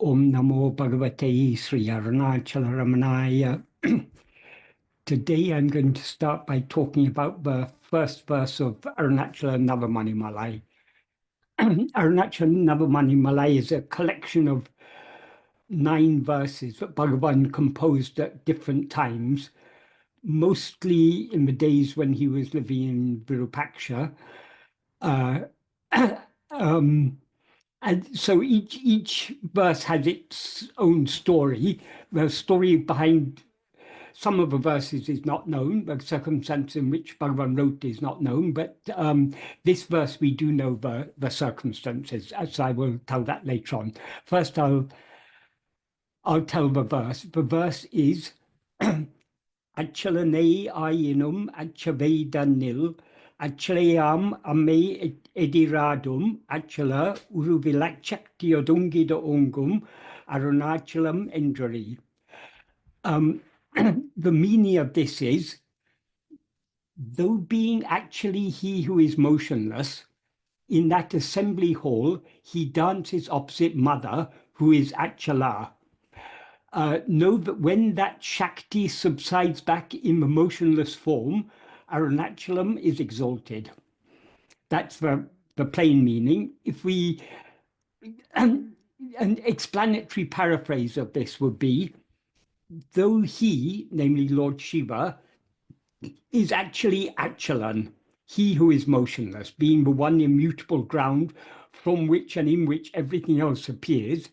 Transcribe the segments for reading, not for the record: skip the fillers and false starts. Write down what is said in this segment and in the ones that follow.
Om Namo Bhagavate Śrī Aruṇācala Ramanaaya. Today I'm going to start by talking about the first verse of Aruṇācala Navamaṇimālai. Aruṇācala Navamaṇimālai is a collection of 9 verses that Bhagavan composed at different times, mostly in the days when he was living in Virupaksha. And so each verse has its own story. The story behind some of the verses is not known. The circumstance in which Bhagavan wrote is not known. But this verse, we do know the circumstances, as I will tell that later on. First, I'll tell the verse. The verse is acalaṉē āyiṇum a-c-savai-taṉṉil acalaiyām ammai edir āḍum acala vuruvilac catti yoḍuṅgiḍa ōṅgum aruṇācalam ḍṛaḍi. The meaning of this is, though being actually he who is motionless, in that assembly hall he dances opposite mother, who is acala. Know that when that Shakti subsides back in the motionless form, aruṇācalam is exalted. That's the plain meaning. If we, an explanatory paraphrase of this would be, though he, namely Lord Shiva, is actually acalaṉ, he who is motionless, being the one immutable ground from which and in which everything else appears,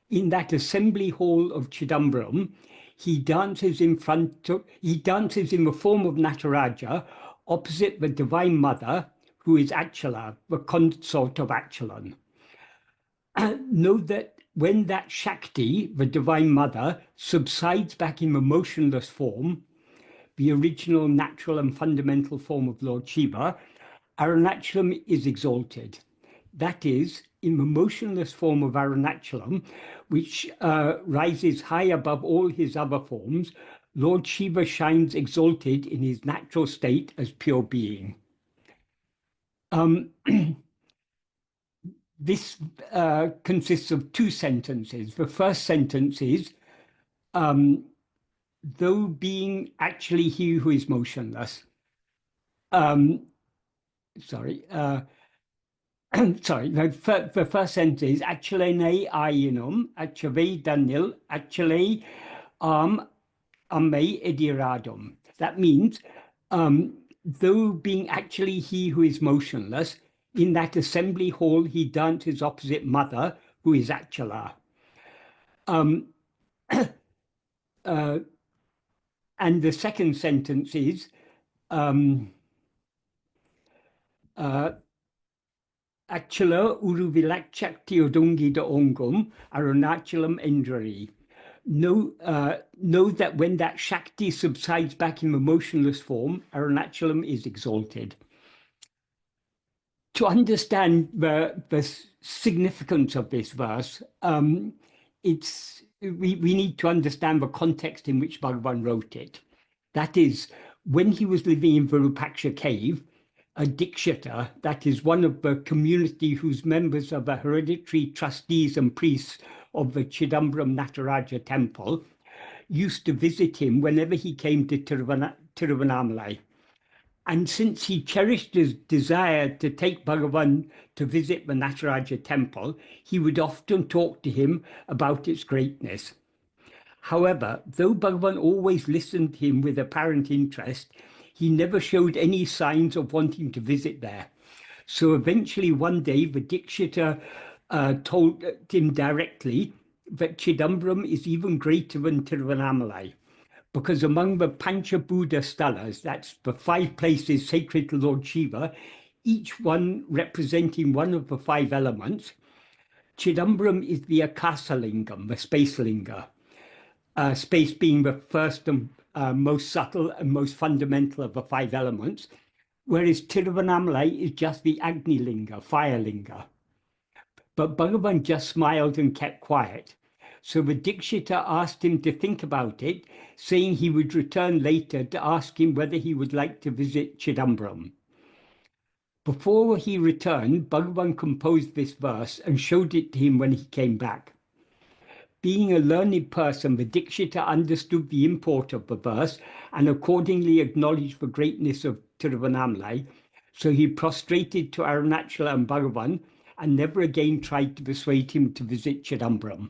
in that assembly hall of Chidambaram, he dances in the form of Nataraja opposite the Divine Mother, who is Acala, the consort of acalaṉ. Know that when that Shakti, the Divine Mother, subsides back in the motionless form, the original natural and fundamental form of Lord Shiva, aruṇācalam is exalted. That is, in the motionless form of aruṇācalam, which rises high above all his other forms, Lord Shiva shines exalted in his natural state as pure being. This consists of 2 sentences. The first sentence is, though being actually he who is motionless. The first sentence is acalaṉē āyiṇum a-c-savai-taṉṉil acalai ammai edir āḍum. That means, though being actually he who is motionless, in that assembly hall he dances opposite mother, who is acala. And the second sentence is, acala uruvil catti yoḍuṅgiḍa ōṅgum aruṇācalam ḍṛaḍi. Know that when that Shakti subsides back in the motionless form, aruṇācalam is exalted. To understand the significance of this verse, we need to understand the context in which Bhagavan wrote it. That is, when he was living in Virupaksha cave, a Dikshita, that is one of the community whose members are the hereditary trustees and priests of the Chidambaram Nataraja temple, used to visit him whenever he came to Tiruvannamalai. And since he cherished his desire to take Bhagavan to visit the Nataraja temple, he would often talk to him about its greatness. However, though Bhagavan always listened to him with apparent interest, he never showed any signs of wanting to visit there. So eventually one day, the Dikshita told him directly that Chidambaram is even greater than Tiruvannamalai, because among the Panchabhuta Stalas, that's the 5 places sacred to Lord Shiva, each one representing one of the 5 elements, Chidambaram is the Akasalingam, the space linga, space being the first and most subtle and most fundamental of the 5 elements, whereas Tiruvannamalai is just the Agni linga, fire linga. But Bhagavan just smiled and kept quiet. So the Dikshita asked him to think about it, saying he would return later to ask him whether he would like to visit Chidambaram. Before he returned, Bhagavan composed this verse and showed it to him when he came back. Being a learned person, the Dikshita understood the import of the verse and accordingly acknowledged the greatness of Tiruvannamalai. So he prostrated to Aruṇācala and Bhagavan and never again tried to persuade him to visit Chidambaram.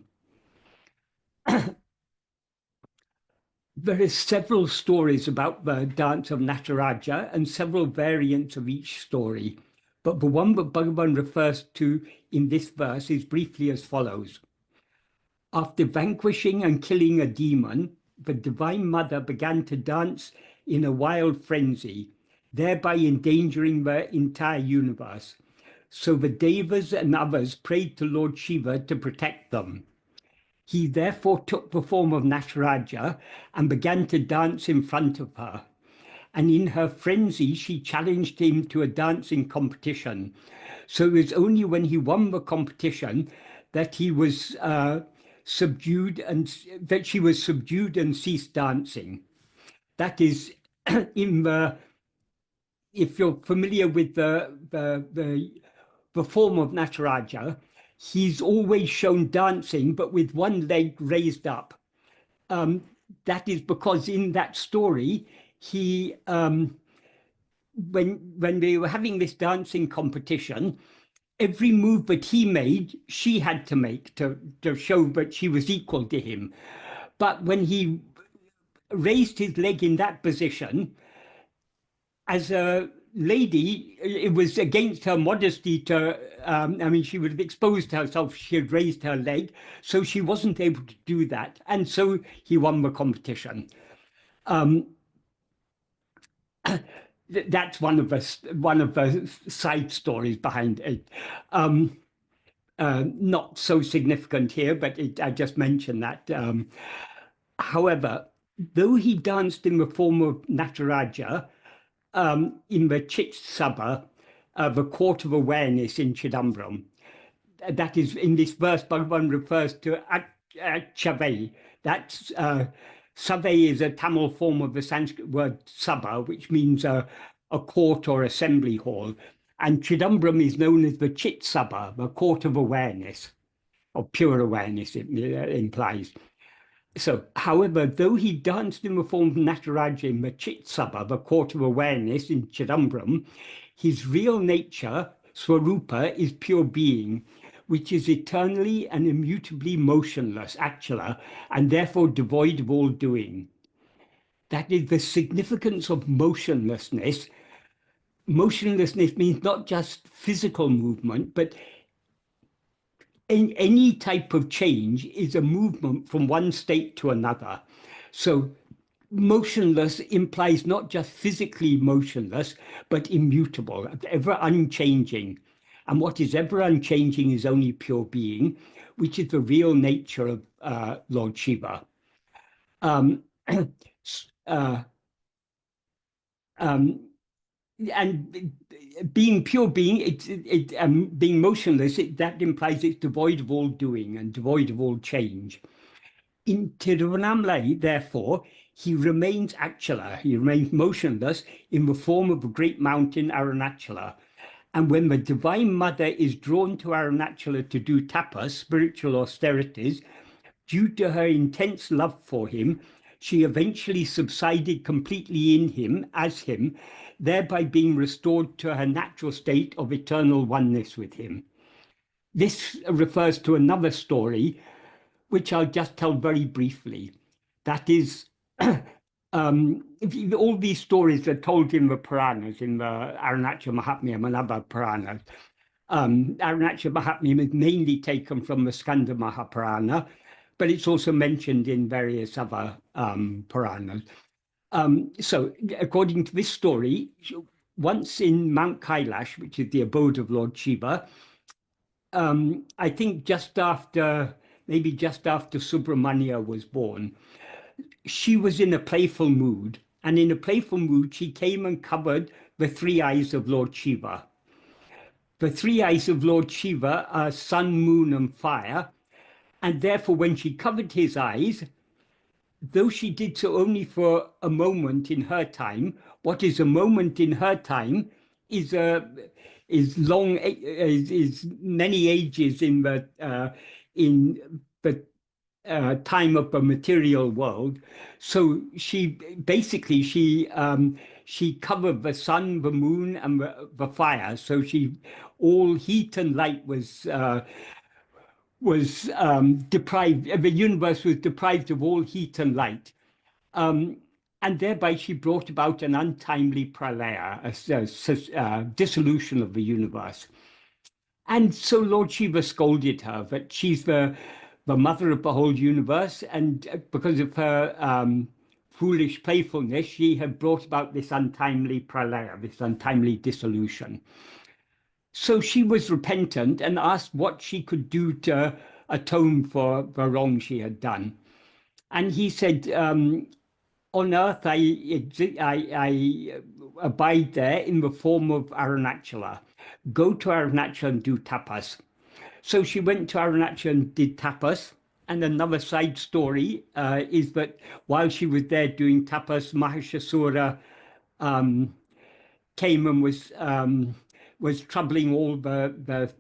There are several stories about the dance of Nataraja and several variants of each story, but the one that Bhagavan refers to in this verse is briefly as follows. After vanquishing and killing a demon, the Divine Mother began to dance in a wild frenzy, thereby endangering the entire universe. So the Devas and others prayed to Lord Shiva to protect them. He therefore took the form of Nataraja and began to dance in front of her. And in her frenzy, she challenged him to a dancing competition. So it was only when he won the competition that he was subdued and that she was subdued and ceased dancing. That is, if you're familiar with the form of Nataraja, he's always shown dancing, but with one leg raised up. That is because in that story, he when they were having this dancing competition, every move that he made, she had to make to show that she was equal to him. But when he raised his leg in that position, as a lady, it was against her modesty to, I mean, she would have exposed herself, she had raised her leg, so she wasn't able to do that. And so he won the competition. That's one of the side stories behind it. Not so significant here, but I just mentioned that. However, though he danced in the form of Nataraja, in the Chit-sabha, the court of awareness in Chidambaram, that is, in this verse, Bhagavan refers to a-c-savai. That's savai is a Tamil form of the Sanskrit word sabha, which means a court or assembly hall. And Chidambaram is known as the Chit-sabha, the court of awareness, or pure awareness, it implies. So, however, though he danced in the form of Nataraja in the Chit-sabha, the court of awareness in Chidambaram, his real nature, Swarupa, is pure being, which is eternally and immutably motionless, acala, and therefore devoid of all doing. That is the significance of motionlessness. Motionlessness means not just physical movement, but any type of change is a movement from one state to another. So motionless implies not just physically motionless, but immutable, ever unchanging. And what is ever unchanging is only pure being, which is the real nature of Lord Shiva. And being pure being, being motionless, that implies it's devoid of all doing and devoid of all change. In Tiruvannamalai, therefore, he remains acala, he remains motionless in the form of a great mountain, Aruṇācala. And when the Divine Mother is drawn to Aruṇācala to do tapas, spiritual austerities, due to her intense love for him, she eventually subsided completely in him, as him, thereby being restored to her natural state of eternal oneness with him. This refers to another story, which I'll just tell very briefly. That is, all these stories are told in the Puranas, in the Aruṇācala Mahatmyam and other Puranas. Aruṇācala Mahatmyam is mainly taken from the Skanda Mahapurana, but it's also mentioned in various other Puranas. So, according to this story, once in Mount Kailash, which is the abode of Lord Shiva, I think maybe just after Subramanya was born, she was in a playful mood. And in a playful mood, she came and covered the three eyes of Lord Shiva. The three eyes of Lord Shiva are sun, moon, and fire. And therefore, when she covered his eyes, though she did so only for a moment in her time, what is a moment in her time is many ages in the time of the material world. So she basically she covered the sun, the moon, and the fire. So all heat and light was deprived. The universe was deprived of all heat and light, and thereby she brought about an untimely pralaya, a dissolution of the universe. And so Lord Shiva scolded her that she's the mother of the whole universe, and because of her foolish playfulness, she had brought about this untimely pralaya, this untimely dissolution. So she was repentant and asked what she could do to atone for the wrong she had done. And he said, on earth, I abide there in the form of Aruṇācala. Go to Aruṇācala and do tapas. So she went to Aruṇācala and did tapas. And another side story is that while she was there doing tapas, Mahishasura came and was troubling all the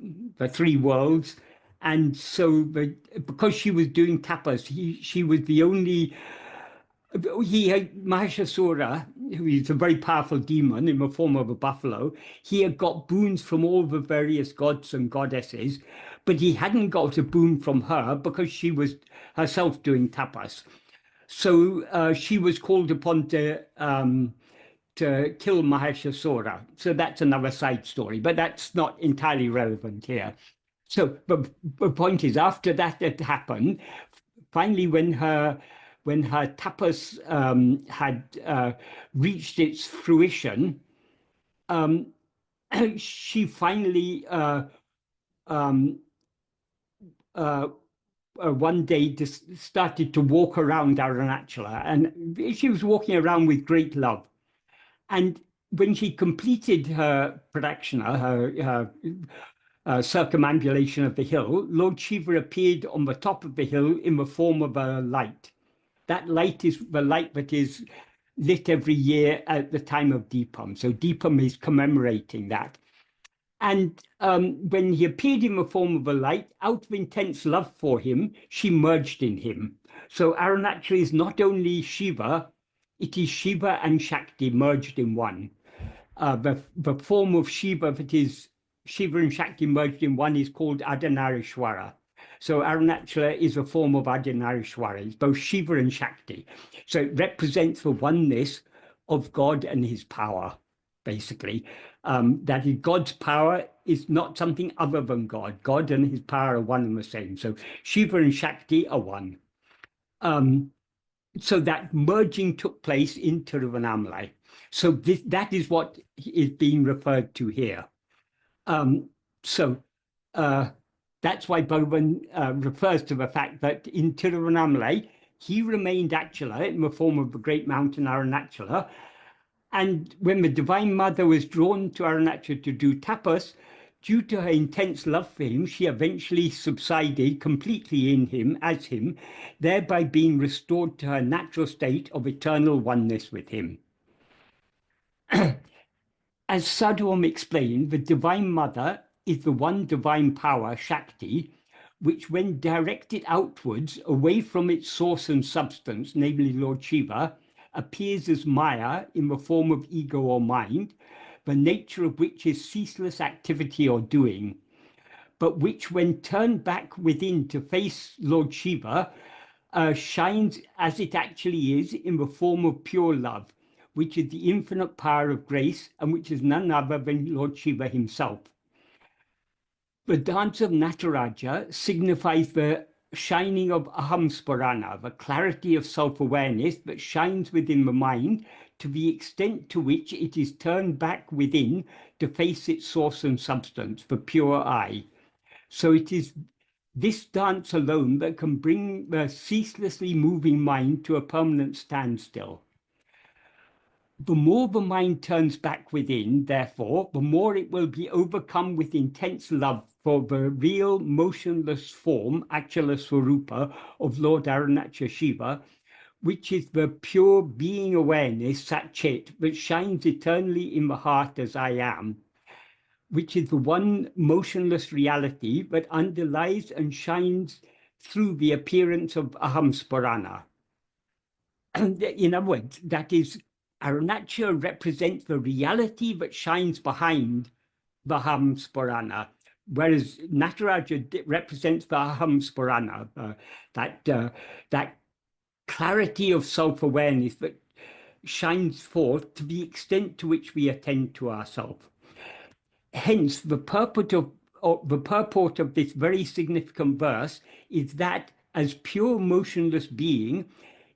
three worlds. And so because she was doing tapas, she was the only. He had Mahishasura, who is a very powerful demon in the form of a buffalo. He had got boons from all the various gods and goddesses, but he hadn't got a boon from her because she was herself doing tapas. So she was called upon to kill Mahishasura. So that's another side story, but that's not entirely relevant here. So the point is, after that had happened, finally, when her tapas had reached its fruition, she finally one day just started to walk around Aruṇācala, and she was walking around with great love. And when she completed her pradakshina, her circumambulation of the hill, Lord Shiva appeared on the top of the hill in the form of a light. That light is the light that is lit every year at the time of Deepam. So Deepam is commemorating that. And when he appeared in the form of a light, out of intense love for him, she merged in him. So Aruṇācala is not only Shiva, it is Shiva and Shakti merged in one. The form of Shiva that is Shiva and Shakti merged in one is called Ardhanarishwara. So Aruṇācala is a form of Ardhanarishwara. It's both Shiva and Shakti. So it represents the oneness of God and his power, basically. That is, God's power is not something other than God. God and his power are one and the same. So Shiva and Shakti are one. So that merging took place in Tiruvannamalai. So that is what is being referred to here. That's why Bhagavan refers to the fact that in Tiruvannamalai, he remained Acala in the form of the great mountain Aruṇācala. And when the Divine Mother was drawn to Aruṇācala to do tapas, due to her intense love for him, she eventually subsided completely in him, as him, thereby being restored to her natural state of eternal oneness with him. As Sadhuam explained, the Divine Mother is the one divine power, Shakti, which when directed outwards, away from its source and substance, namely Lord Shiva, appears as Maya in the form of ego or mind, the nature of which is ceaseless activity or doing, but which when turned back within to face Lord Shiva, shines as it actually is in the form of pure love, which is the infinite power of grace and which is none other than Lord Shiva himself. The dance of Nataraja signifies the shining of aham sparana, the clarity of self-awareness that shines within the mind to the extent to which it is turned back within to face its source and substance, the pure I. So it is this dance alone that can bring the ceaselessly moving mind to a permanent standstill. The more the mind turns back within, therefore, the more it will be overcome with intense love for the real motionless form, Acala Swarupa, of Lord Aruṇācala Shiva, which is the pure being awareness, Sat-Chit, that shines eternally in the heart as I am, which is the one motionless reality that underlies and shines through the appearance of aham spurana. And in other words, that is, Aruṇācala represents the reality that shines behind the aham spurana, whereas Nataraja represents the aham spurana, that clarity of self-awareness that shines forth to the extent to which we attend to ourselves. Hence, the purport of this very significant verse is that as pure motionless being,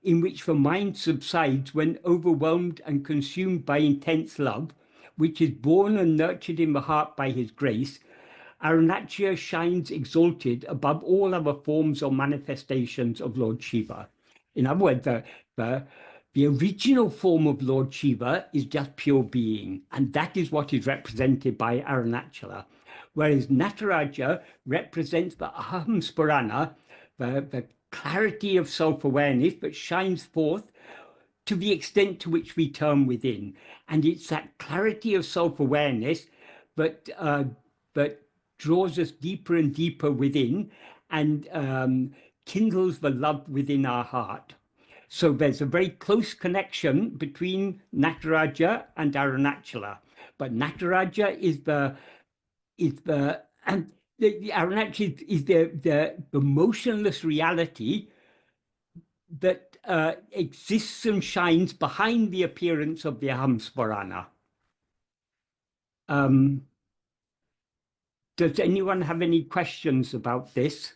in which the mind subsides when overwhelmed and consumed by intense love, which is born and nurtured in the heart by his grace, Aruṇācala shines exalted above all other forms or manifestations of Lord Shiva. In other words, the original form of Lord Shiva is just pure being, and that is what is represented by Aruṇācala. Whereas Nataraja represents the aham spurana, the clarity of self-awareness that shines forth to the extent to which we turn within. And it's that clarity of self-awareness that draws us deeper and deeper within and kindles the love within our heart. So there's a very close connection between Nataraja and Aruṇācala. But Nataraja is the Aruṇācala is the motionless reality that exists and shines behind the appearance of the aham spurana. Does anyone have any questions about this?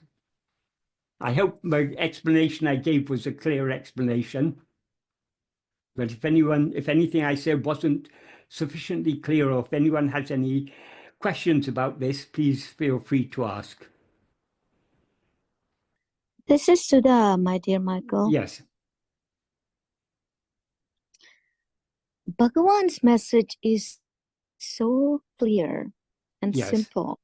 I hope the explanation I gave was a clear explanation. But if anything I said wasn't sufficiently clear, or if anyone has any questions about this, please feel free to ask. This is Sudha, my dear Michael. Yes. Bhagavan's message is so clear and Yes. simple.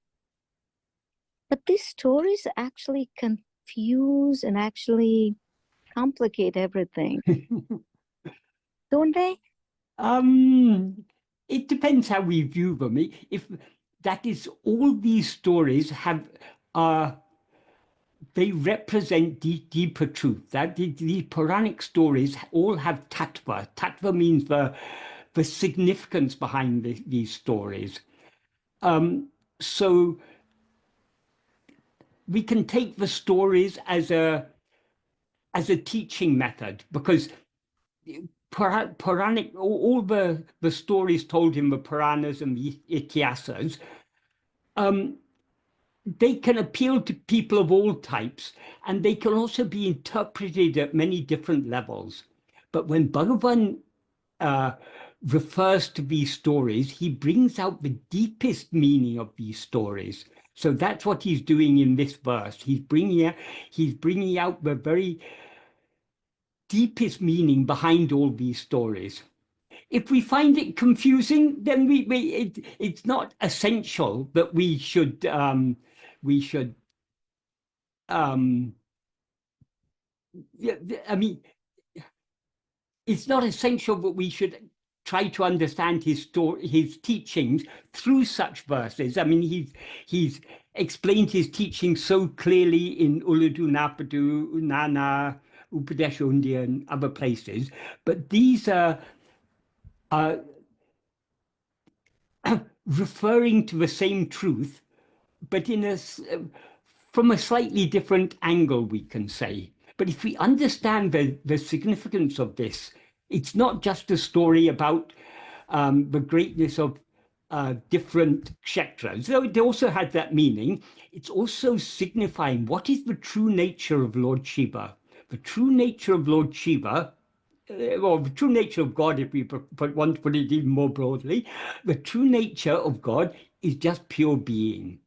But these stories actually confuse and actually complicate everything, don't they? It depends how we view them. If that is, all these stories have they represent deeper truth. That these Puranic stories all have tattva. Tattva means the significance behind these stories. So we can take the stories as a teaching method, because Puranic, all the stories told in the Puranas and the Itihasas, they can appeal to people of all types, and they can also be interpreted at many different levels. But when Bhagavan refers to these stories, he brings out the deepest meaning of these stories. So that's what he's doing in this verse. He's bringing out the very deepest meaning behind all these stories. If we find it confusing, then it's not essential that we should I mean, it's not essential that we should try to understand his teachings through such verses. I mean, he's explained his teachings so clearly in Uludu Napadu, Nana, Upadeshundi, and other places, but these are referring to the same truth, but from a slightly different angle, we can say. But if we understand the significance of this, it's not just a story about the greatness of different kshetras, though it also has that meaning. It's also signifying what is the true nature of Lord Shiva. The true nature of Lord Shiva, or the true nature of God, if we want to put it even more broadly, the true nature of God is just pure being.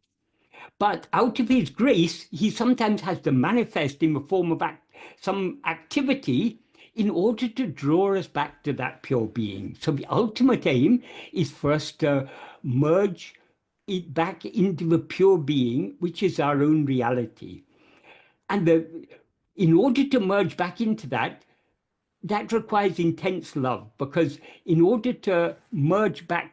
But out of his grace, he sometimes has to manifest in the form of some activity in order to draw us back to that pure being. So the ultimate aim is for us to merge it back into the pure being, which is our own reality. And in order to merge back into that requires intense love, because in order to merge back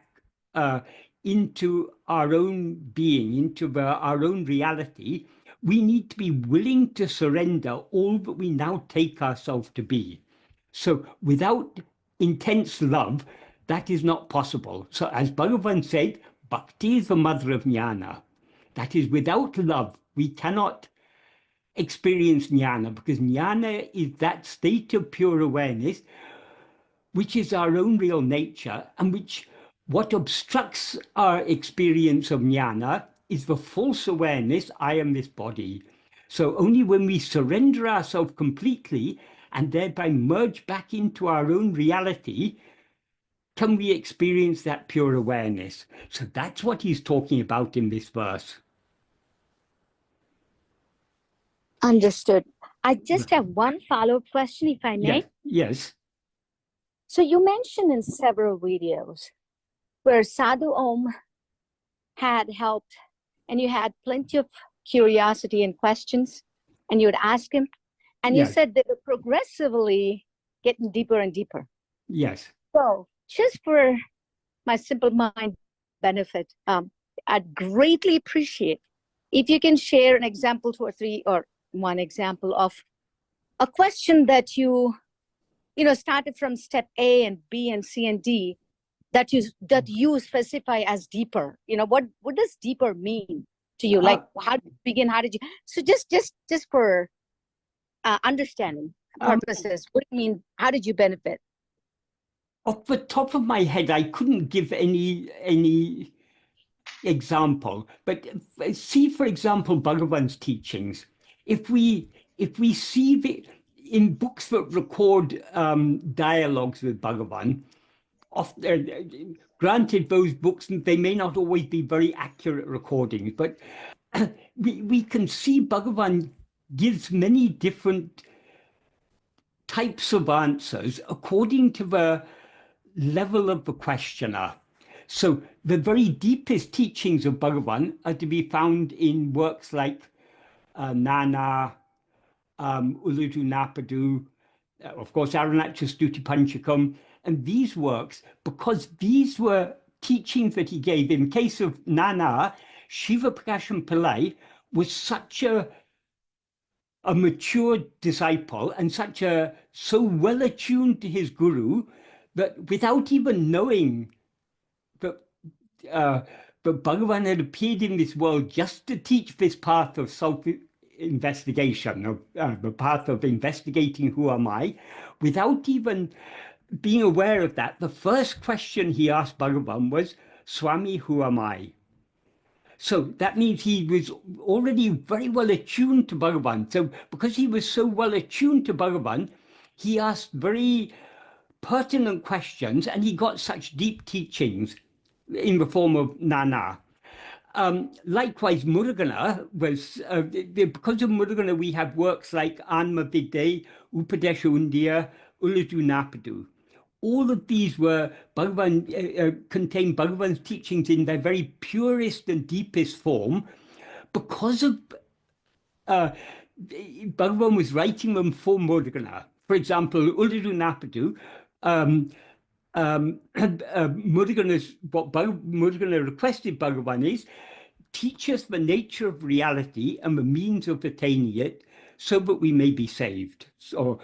into our own being, into our own reality, we need to be willing to surrender all that we now take ourselves to be. So without intense love, that is not possible. So as Bhagavan said, bhakti is the mother of jnana. That is, without love, we cannot experience jnana, because jnana is that state of pure awareness which is our own real nature, and which what obstructs our experience of jnana is the false awareness, I am this body. So only when we surrender ourselves completely and thereby merge back into our own reality can we experience that pure awareness. So that's what he's talking about in this verse. Understood. I just have one follow-up question, if I may. Yes. So you mentioned in several videos where Sadhu Om had helped, and you had plenty of curiosity and questions, and you would ask him, and you said they were progressively getting deeper and deeper. Yes. So just for my simple mind benefit, I'd greatly appreciate if you can share an example, 2 or 3, or one example of a question that you started from step A and B and C and D that you specify as deeper. What does deeper mean to you? Like, how did you begin? How did you? So just for understanding purposes, what do you mean? How did you benefit? Off the top of my head, I couldn't give any example, but see, for example, Bhagavan's teachings. If we see in books that record dialogues with Bhagavan, granted, those books, they may not always be very accurate recordings, but we can see Bhagavan gives many different types of answers according to the level of the questioner. So the very deepest teachings of Bhagavan are to be found in works like Nana, Uludu Napadu, of course, Aruṇācala Stuti Panchakam, and these works, because these were teachings that he gave. In case of Nana, Shiva Prakasham Pillai was such a mature disciple and so well attuned to his guru that without even knowing that Bhagavan had appeared in this world just to teach this path of self-investigation, the path of investigating who am I, without even being aware of that, the first question he asked Bhagavan was, Swami, who am I? So that means he was already very well attuned to Bhagavan. So because he was so well attuned to Bhagavan, he asked very pertinent questions, and he got such deep teachings in the form of Nana. Likewise, Murugana was, because of Murugana, we have works like Anma Vidde, Upadesha Undiya, Uladu Napadu. All of these were contained Bhagavan's teachings in their very purest and deepest form, because of Bhagavan was writing them for Murugana. For example, Uladu Napadu, what Murugana requested Bhagavan is, teach us the nature of reality and the means of attaining it, so that we may be saved, or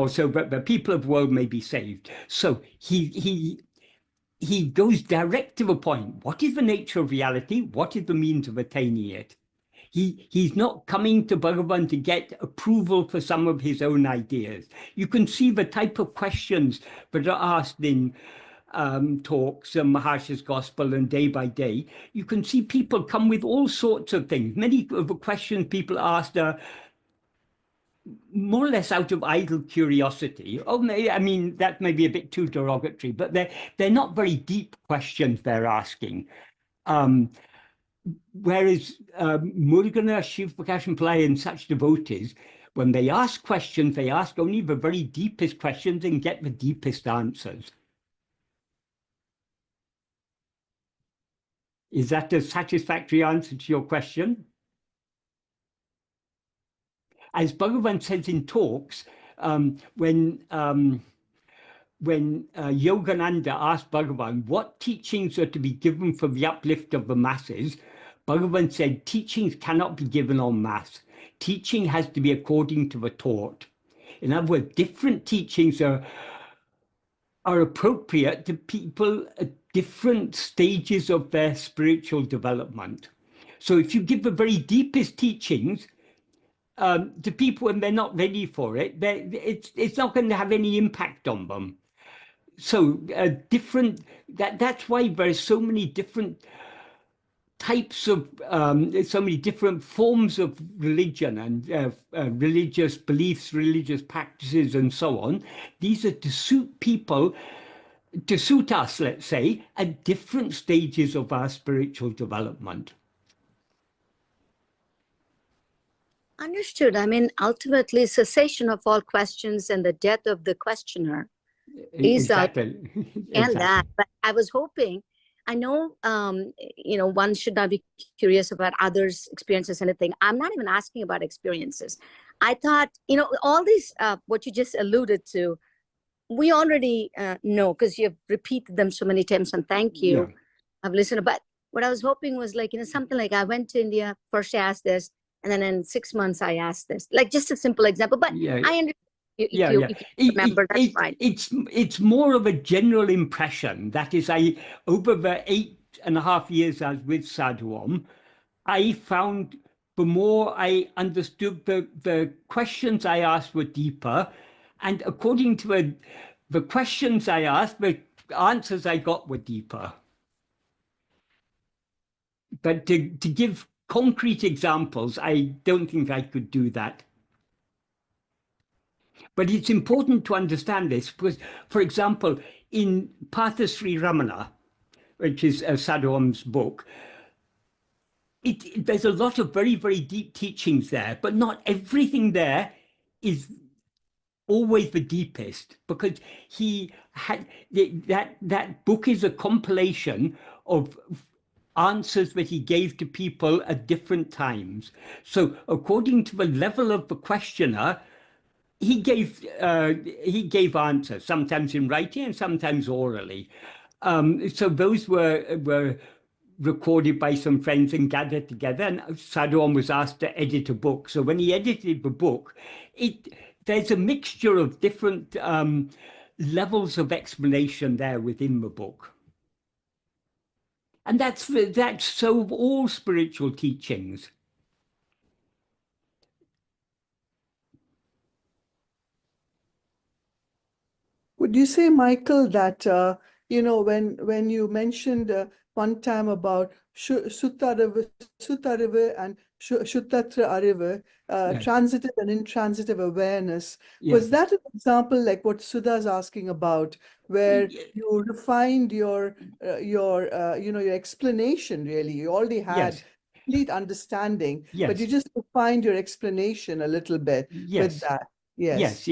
so that the people of the world may be saved. So he goes direct to the point. What is the nature of reality? What is the means of attaining it? He's not coming to Bhagavan to get approval for some of his own ideas. You can see the type of questions that are asked in talks and Maharsha's Gospel and Day by Day. You can see people come with all sorts of things. Many of the questions people asked are more or less out of idle curiosity. I mean, that may be a bit too derogatory, but they're not very deep questions they're asking. Whereas Murugana, Shiva Prakasham Pillai, and such devotees, when they ask questions, they ask only the very deepest questions and get the deepest answers. Is that a satisfactory answer to your question? As Bhagavan says in talks, when Yogananda asked Bhagavan what teachings are to be given for the uplift of the masses, Bhagavan said teachings cannot be given en masse. Teaching has to be according to the taught. In other words, different teachings are appropriate to people at different stages of their spiritual development. So if you give the very deepest teachings to people when they're not ready for it, it's not going to have any impact on them. So that's why there's so many different types of, so many different forms of religion and religious beliefs, religious practices, and so on. These are to suit people, to suit us, let's say, at different stages of our spiritual development. Understood. I mean, ultimately, cessation of all questions and the death of the questioner is exactly. And that. But I was hoping, I know, one should not be curious about others' experiences and anything. I'm not even asking about experiences. I thought, all these, what you just alluded to, we already know because you've repeated them so many times, and thank you. Yeah. I've listened. But what I was hoping was like, something like I went to India, first I asked this, and then in 6 months I asked this, like just a simple example. But Yeah. I understand. If you remember, that's fine. It's more of a general impression. That is, over the 8.5 years I was with Sadhuam, I found the more I understood, the questions I asked were deeper, and according to the questions I asked, the answers I got were deeper. But to give concrete examples, I don't think I could do that. But it's important to understand this because, for example, in Patha Śrī Ramana, which is Sadhuam's book, there's a lot of very, very deep teachings there, but not everything there is always the deepest, because he had that book is a compilation of answers that he gave to people at different times. So according to the level of the questioner, he gave answers, sometimes in writing and sometimes orally. So those were recorded by some friends and gathered together. And Sadhuam was asked to edit a book. So when he edited the book, there's a mixture of different levels of explanation there within the book. And that's so of all spiritual teachings. Would you say, Michael, that when you mentioned one time about Sutta River and Shuttatra River, Yes. transitive and intransitive awareness, Yes. was that an example like what Sudha's asking about, where you refined your explanation? Really, you already had Yes. complete understanding, Yes. but you just refined your explanation a little bit with that. Yes.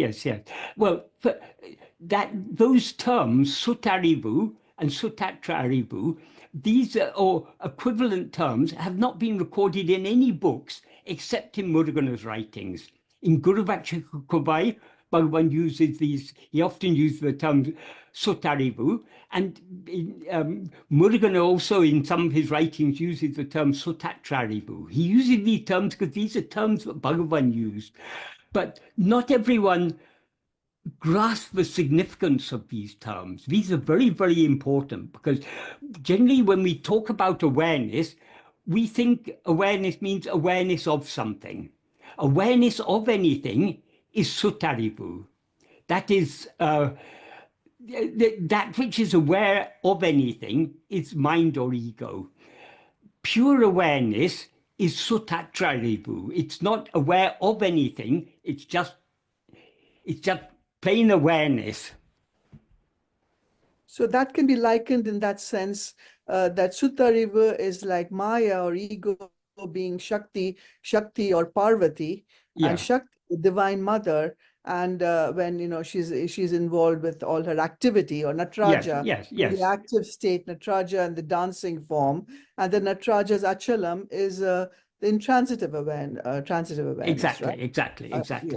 Well, those terms, Suttarivu and Suttatrarivu, these are equivalent terms, have not been recorded in any books except in Muruganu's writings. In Guruvacchakavai, Bhagavan uses these, he often uses the term Suttarivu, and Muruganu also in some of his writings uses the term Suttatrarivu. He uses these terms because these are terms that Bhagavan used. But not everyone grasps the significance of these terms. These are very, very important because generally when we talk about awareness, we think awareness means awareness of something. Awareness of anything is Suttarivu. That is, that which is aware of anything is mind or ego. Pure awareness is Suttatrarivu. It's not aware of anything, it's just plain awareness. So that can be likened in that sense, that Sutta River is like Maya or ego being Shakti or Parvati, and Shakti, the Divine Mother, and when she's involved with all her activity, or Nataraja, yes. the active state, Nataraja and the dancing form, and then Nataraja's achalam is the intransitive transitive awareness, right? Exactly,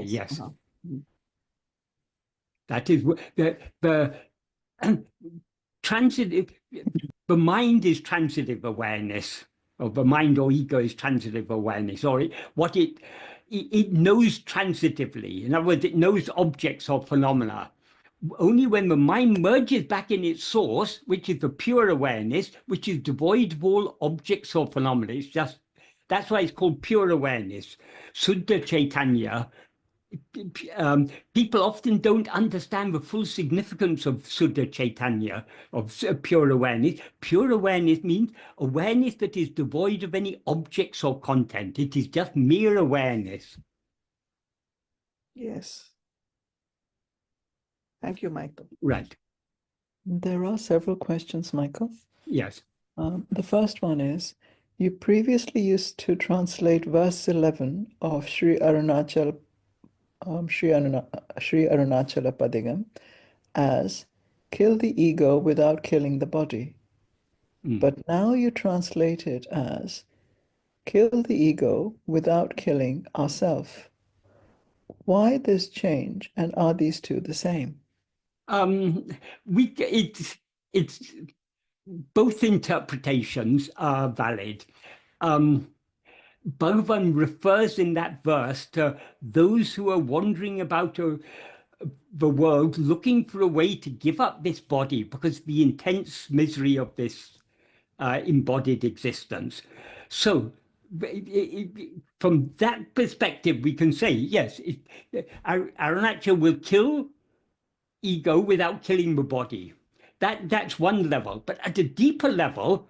yes. That is the transitive. The mind is transitive awareness. or the mind or ego is transitive awareness, or it knows transitively. In other words, it knows objects or phenomena. Only when the mind merges back in its source, which is the pure awareness, which is devoid of all objects or phenomena. It's just, that's why it's called pure awareness. Suddha Chaitanya. People often don't understand the full significance of Suddha Chaitanya, of pure awareness. Pure awareness means awareness that is devoid of any objects or content. It is just mere awareness. Yes. Thank you, Michael. Right. There are several questions, Michael. Yes. The first one is, you previously used to translate verse 11 of Śrī Aruṇācala Padacchēdam as kill the ego without killing the body. But now you translate it as kill the ego without killing ourself. Why this change, and are these two the same? It's both interpretations are valid. Bhagavan refers in that verse to those who are wandering about the world looking for a way to give up this body because of the intense misery of this embodied existence. So from that perspective, we can say, yes, Aruṇācala will kill ego without killing the body. That's one level. But at a deeper level,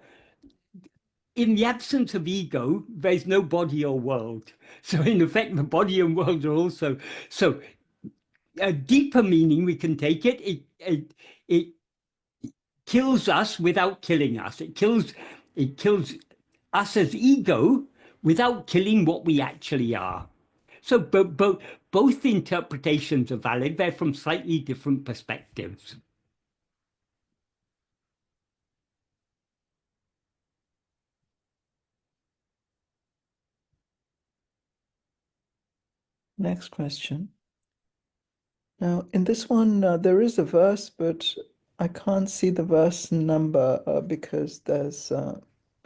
in the absence of ego, there's no body or world. So in effect, the body and world are also. So a deeper meaning we can take it. It kills us without killing us. It kills us as ego without killing what we actually are. So both interpretations are valid. They're from slightly different perspectives. Next question. Now, in this one, there is a verse, but I can't see the verse number because it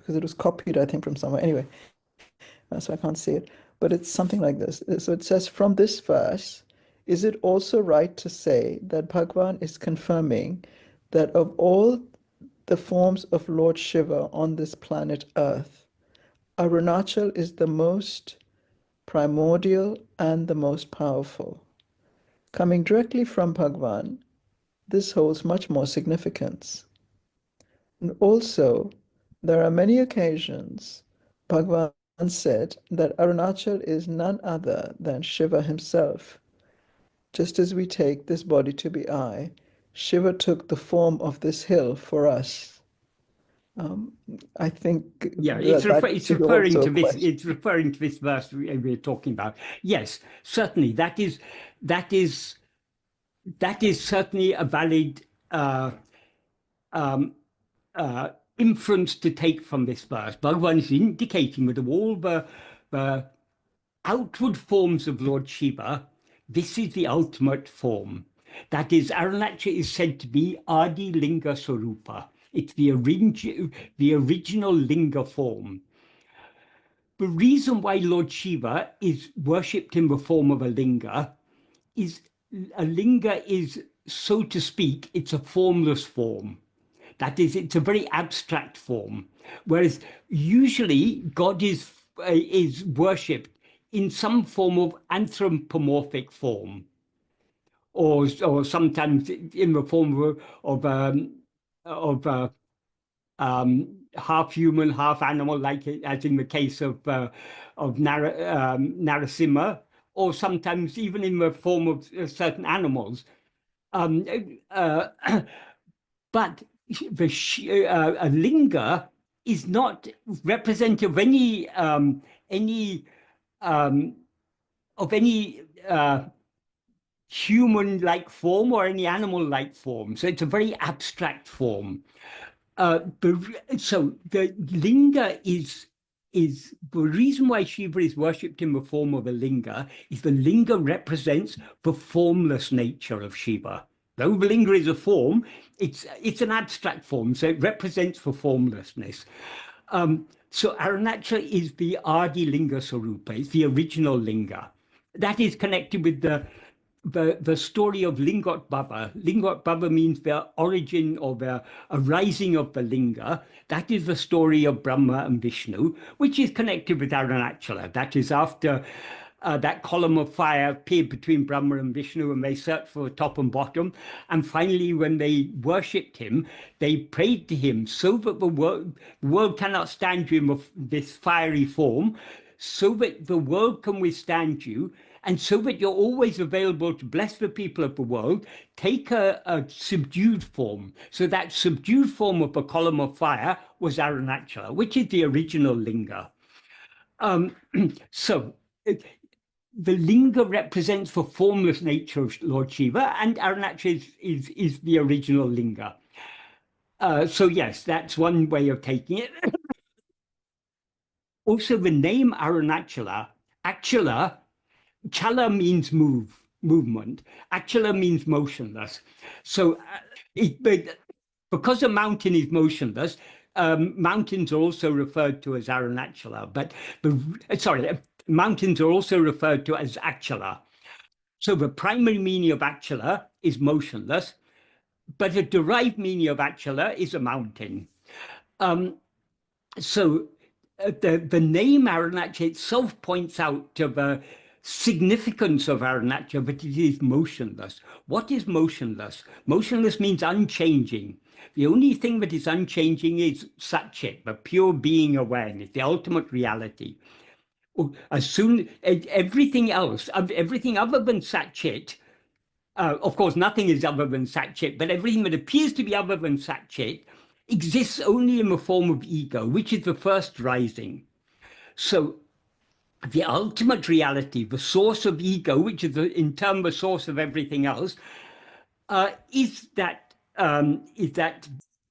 was copied, I think, from somewhere. Anyway, so I can't see it. But it's something like this. So it says, from this verse, is it also right to say that Bhagavan is confirming that of all the forms of Lord Shiva on this planet Earth, Aruṇācala is the most primordial and the most powerful? Coming directly from Bhagavan, this holds much more significance. And also, there are many occasions Bhagavan said that Aruṇācala is none other than Shiva himself. Just as we take this body to be I, Shiva took the form of this hill for us. I think it's referring to this. It's referring to this verse we're talking about. Yes, certainly that is certainly a valid inference to take from this verse. Bhagavan is indicating that of all the outward forms of Lord Shiva, this is the ultimate form. That is, Aruṇācala is said to be Adi Linga Sarupa. It's the original Linga form. The reason why Lord Shiva is worshipped in the form of a Linga is a Linga is, so to speak, it's a formless form. That is, it's a very abstract form. Whereas usually God is worshipped in some form of anthropomorphic form, or sometimes in the form of half human, half animal, like as in the case of Narasimha, or sometimes even in the form of certain animals. But a linga is not representative of any human-like form or any animal-like form. So it's a very abstract form. So the linga is the reason why Shiva is worshipped in the form of a linga is the linga represents the formless nature of Shiva. Though the linga is a form, it's an abstract form, so it represents the formlessness. So Aruṇācala is the Adi Linga Sarupa, it's the original Linga. That is connected with the story of Lingoṭbhava. Lingoṭbhava means the origin or the arising of the Linga. That is the story of Brahma and Vishnu, which is connected with Aruṇācala. That is after that column of fire appeared between Brahma and Vishnu, and they searched for the top and bottom. And finally, when they worshipped him, they prayed to him so that the world cannot stand you in this fiery form, so that the world can withstand you, and so that you're always available to bless the people of the world. Take a subdued form. So that subdued form of the column of fire was Aruṇācala, which is the original Linga. The Linga represents the formless nature of Lord Shiva, and Aruṇācala is the original Linga. So yes, that's one way of taking it. Also, the name Aruṇācala, chala means movement. Acala means motionless. So because a mountain is motionless, mountains are also referred to as Aruṇācala, but mountains are also referred to as acala. So the primary meaning of acala is motionless, but a derived meaning of acala is a mountain. So the name Aruṇācala itself points out to the significance of Aruṇācala, but it is motionless. What is motionless? Motionless means unchanging. The only thing that is unchanging is Satchit, the pure being awareness, the ultimate reality. Everything else, everything other than Satchit, of course, nothing is other than Satchit, but everything that appears to be other than Satchit exists only in the form of ego, which is the first rising. So the ultimate reality, the source of ego, which is in turn the source of everything else, is that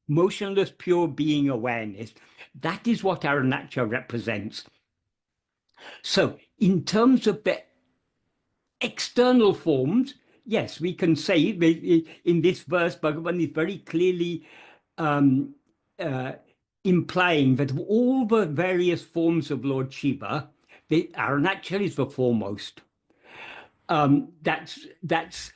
motionless, pure being awareness. That is what Aruṇācala represents. So in terms of the external forms, yes, we can say in this verse, Bhagavan is very clearly implying that of all the various forms of Lord Shiva, the Aruṇācala is the foremost. That's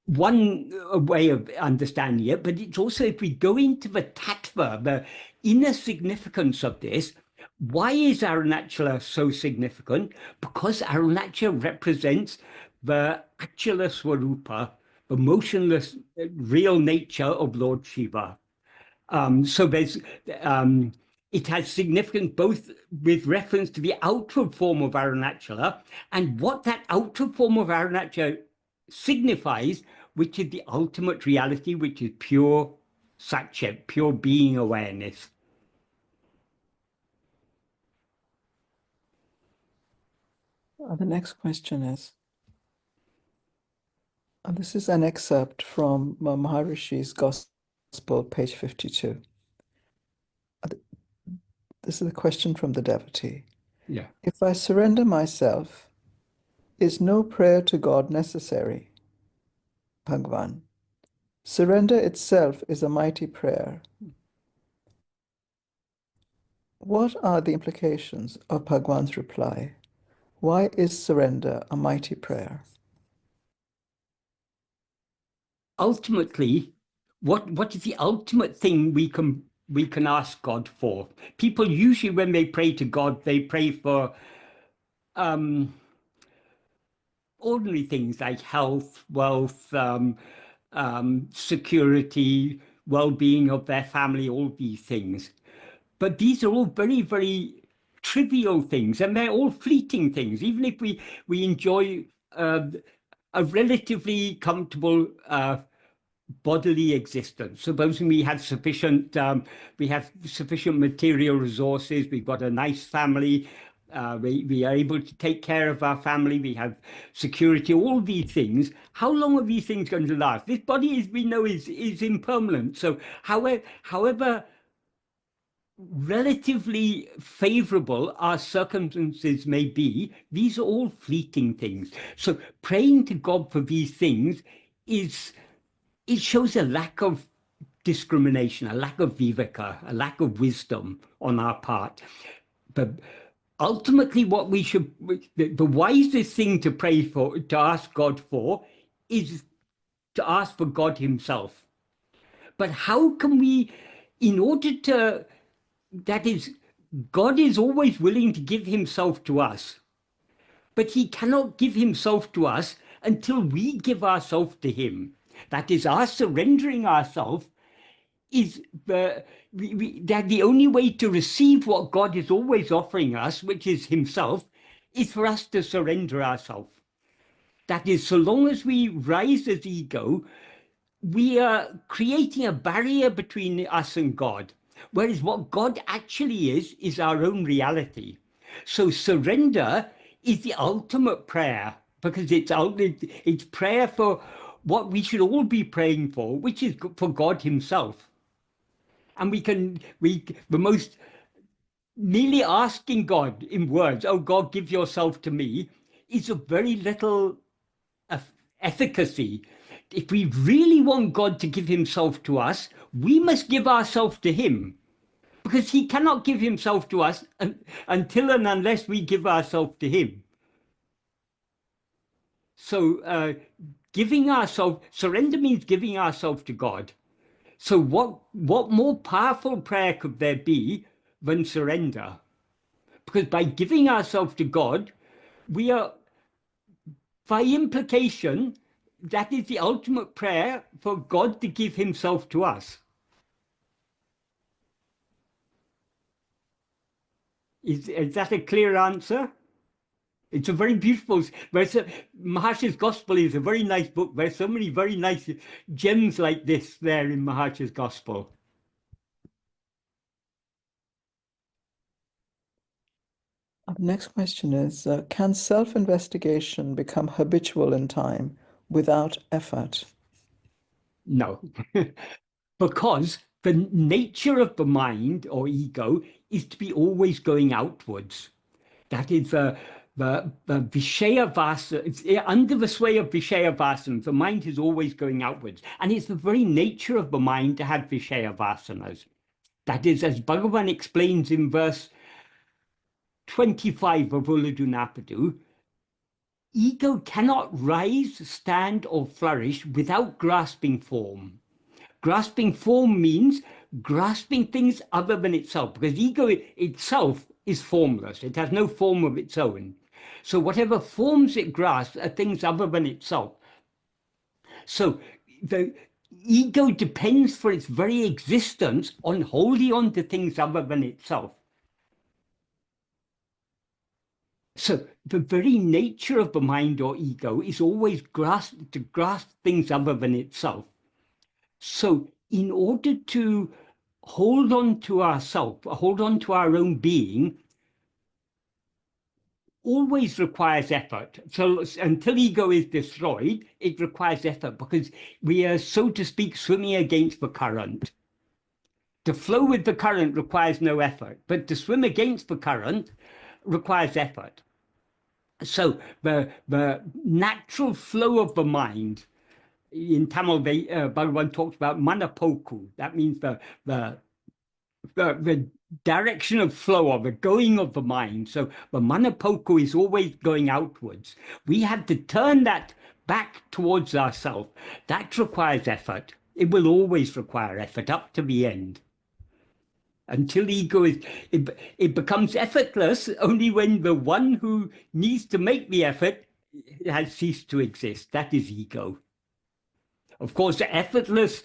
one way of understanding it, but it's also, if we go into the tattva, the inner significance of this, why is Aruṇācala so significant? Because Aruṇācala represents the acala swarupa, the motionless real nature of Lord Shiva. So it has significance both with reference to the outward form of Aruṇācala and what that outward form of Aruṇācala signifies, which is the ultimate reality, which is pure Satchit, pure being awareness. The next question is, this is an excerpt from Maharishi's Gospel, page 52. This is a question from the devotee. Yeah. If I surrender myself, is no prayer to God necessary? Bhagavan. Surrender itself is a mighty prayer. What are the implications of Bhagavan's reply? Why is surrender a mighty prayer? Ultimately, what is the ultimate thing we can ask God for? People usually, when they pray to God, they pray for ordinary things like health, wealth, security, well-being of their family, all these things. But these are all very, very trivial things, and they're all fleeting things. Even if we enjoy a relatively comfortable bodily existence, supposing we have sufficient material resources, we've got a nice family, we are able to take care of our family, we have security, all these things. How long are these things going to last? This body, as we know, is impermanent. So however relatively favorable our circumstances may be, these are all fleeting things. So praying to God for these things it shows a lack of discrimination, a lack of viveka, a lack of wisdom on our part. But ultimately, what we should, the wisest thing to pray for, to ask God for, is to ask for God himself. But how can we, in order to, that is, God is always willing to give himself to us, but he cannot give himself to us until we give ourselves to him. That is, our surrendering ourselves is that the only way to receive what God is always offering us, which is himself, is for us to surrender ourselves. That is, so long as we rise as ego, we are creating a barrier between us and God, whereas what God actually is our own reality. So surrender is the ultimate prayer, because it's prayer for what we should all be praying for, which is for God himself. And the most merely asking God in words, oh God, give yourself to me, is of very little efficacy. If we really want God to give himself to us, we must give ourselves to him, because he cannot give himself to us until and unless we give ourselves to him. So surrender means giving ourselves to God. So what more powerful prayer could there be than surrender? Because by giving ourselves to God, we are, by implication, that is the ultimate prayer for God to give himself to us. Is that a clear answer? It's a very beautiful, Maharshi's Gospel is a very nice book. There's so many very nice gems like this there in Maharshi's Gospel. The next question is, can self-investigation become habitual in time without effort? No, because the nature of the mind or ego is to be always going outwards. That is the Vishaya Vasana, under the sway of Vishaya Vasanas, the mind is always going outwards. And it's the very nature of the mind to have Vishaya Vasanas. That is, as Bhagavan explains in verse 25 of Ulladu, ego cannot rise, stand, or flourish without grasping form. Grasping form means grasping things other than itself, because ego itself is formless. It has no form of its own. So whatever forms it grasps are things other than itself. So the ego depends for its very existence on holding on to things other than itself. So the very nature of the mind or ego is always to grasp things other than itself. So in order to hold on to ourself, hold on to our own being, always requires effort. So until ego is destroyed, it requires effort, because we are, so to speak, swimming against the current. To flow with the current requires no effort, but to swim against the current requires effort. So the natural flow of the mind, in Tamil, Bhagavan talks about manapoku. That means the direction of flow, or the going of the mind. So the manapoku is always going outwards. We have to turn that back towards ourselves. That requires effort. It will always require effort up to the end. Until ego it becomes effortless only when the one who needs to make the effort has ceased to exist. That is ego. Of course, effortless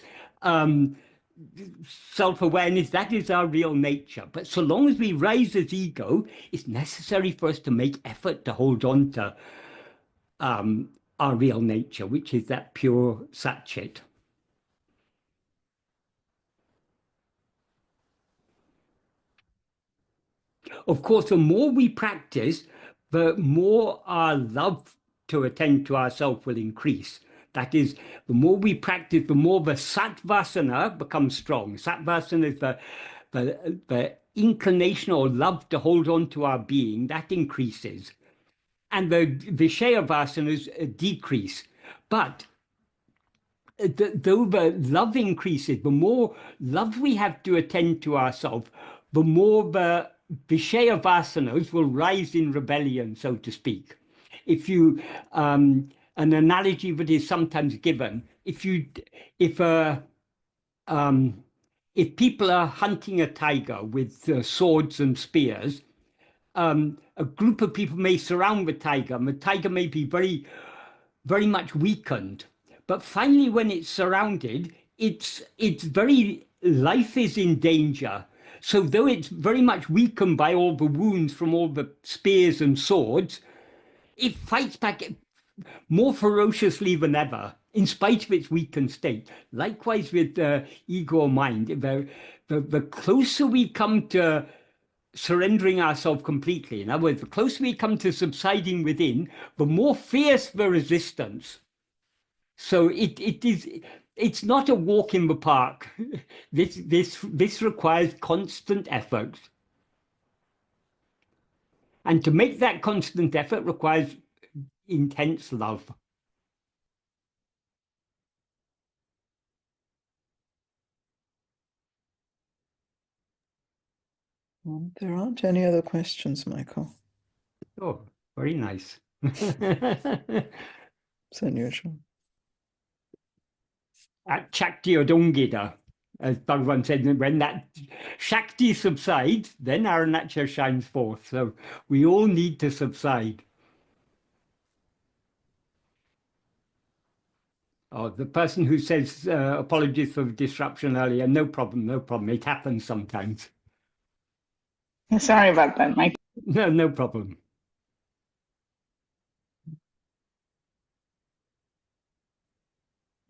self-awareness, that is our real nature. But so long as we rise as ego, it's necessary for us to make effort to hold on to our real nature, which is that pure Sat-Chit. Of course, the more we practice, the more our love to attend to ourselves will increase. That is, the more we practice, the more the Sattvasana becomes strong. Sattvasana is the inclination or love to hold on to our being, that increases. And the Vishaya Vasanas decrease. But though the love increases, the more love we have to attend to ourselves, the more the Vishaya vasanas will rise in rebellion, so to speak. If you, an analogy that is sometimes given, if people are hunting a tiger with swords and spears, a group of people may surround the tiger, and the tiger may be very, very much weakened. But finally, when it's surrounded, its very life is in danger. So though it's very much weakened by all the wounds from all the spears and swords, it fights back more ferociously than ever, in spite of its weakened state. Likewise with ego or mind, the closer we come to surrendering ourselves completely, in other words, the closer we come to subsiding within, the more fierce the resistance. So it's not a walk in the park. This requires constant effort. And to make that constant effort requires intense love. There aren't any other questions, Michael. Oh, very nice. It's unusual. At Shakti oḍuṅgiḍa, as Bhagavan said, when that Shakti subsides, then Aruṇācala shines forth. So we all need to subside. Oh, the person who says apologies for the disruption earlier, no problem, no problem. It happens sometimes. Sorry about that, Mike. No problem.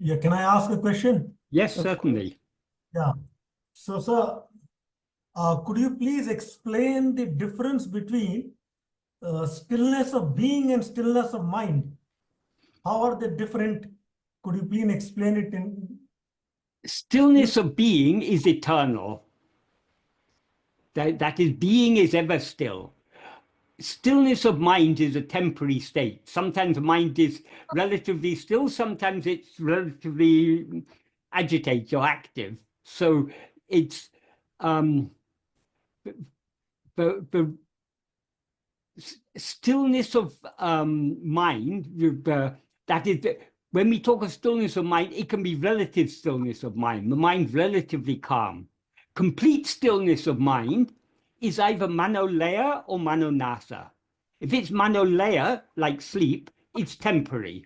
Yeah, can I ask a question? Yes, certainly. Yeah. So, sir, could you please explain the difference between stillness of being and stillness of mind? How are they different? Could you please explain it in? Stillness of being is eternal. That is, being is ever still. Stillness of mind is a temporary state. Sometimes the mind is relatively still, sometimes it's relatively agitated or active. So it's the stillness of mind, that is, when we talk of stillness of mind, it can be relative stillness of mind. The mind's relatively calm. Complete stillness of mind is either maccavai or maruṇā. If it's maccavai, like sleep, it's temporary.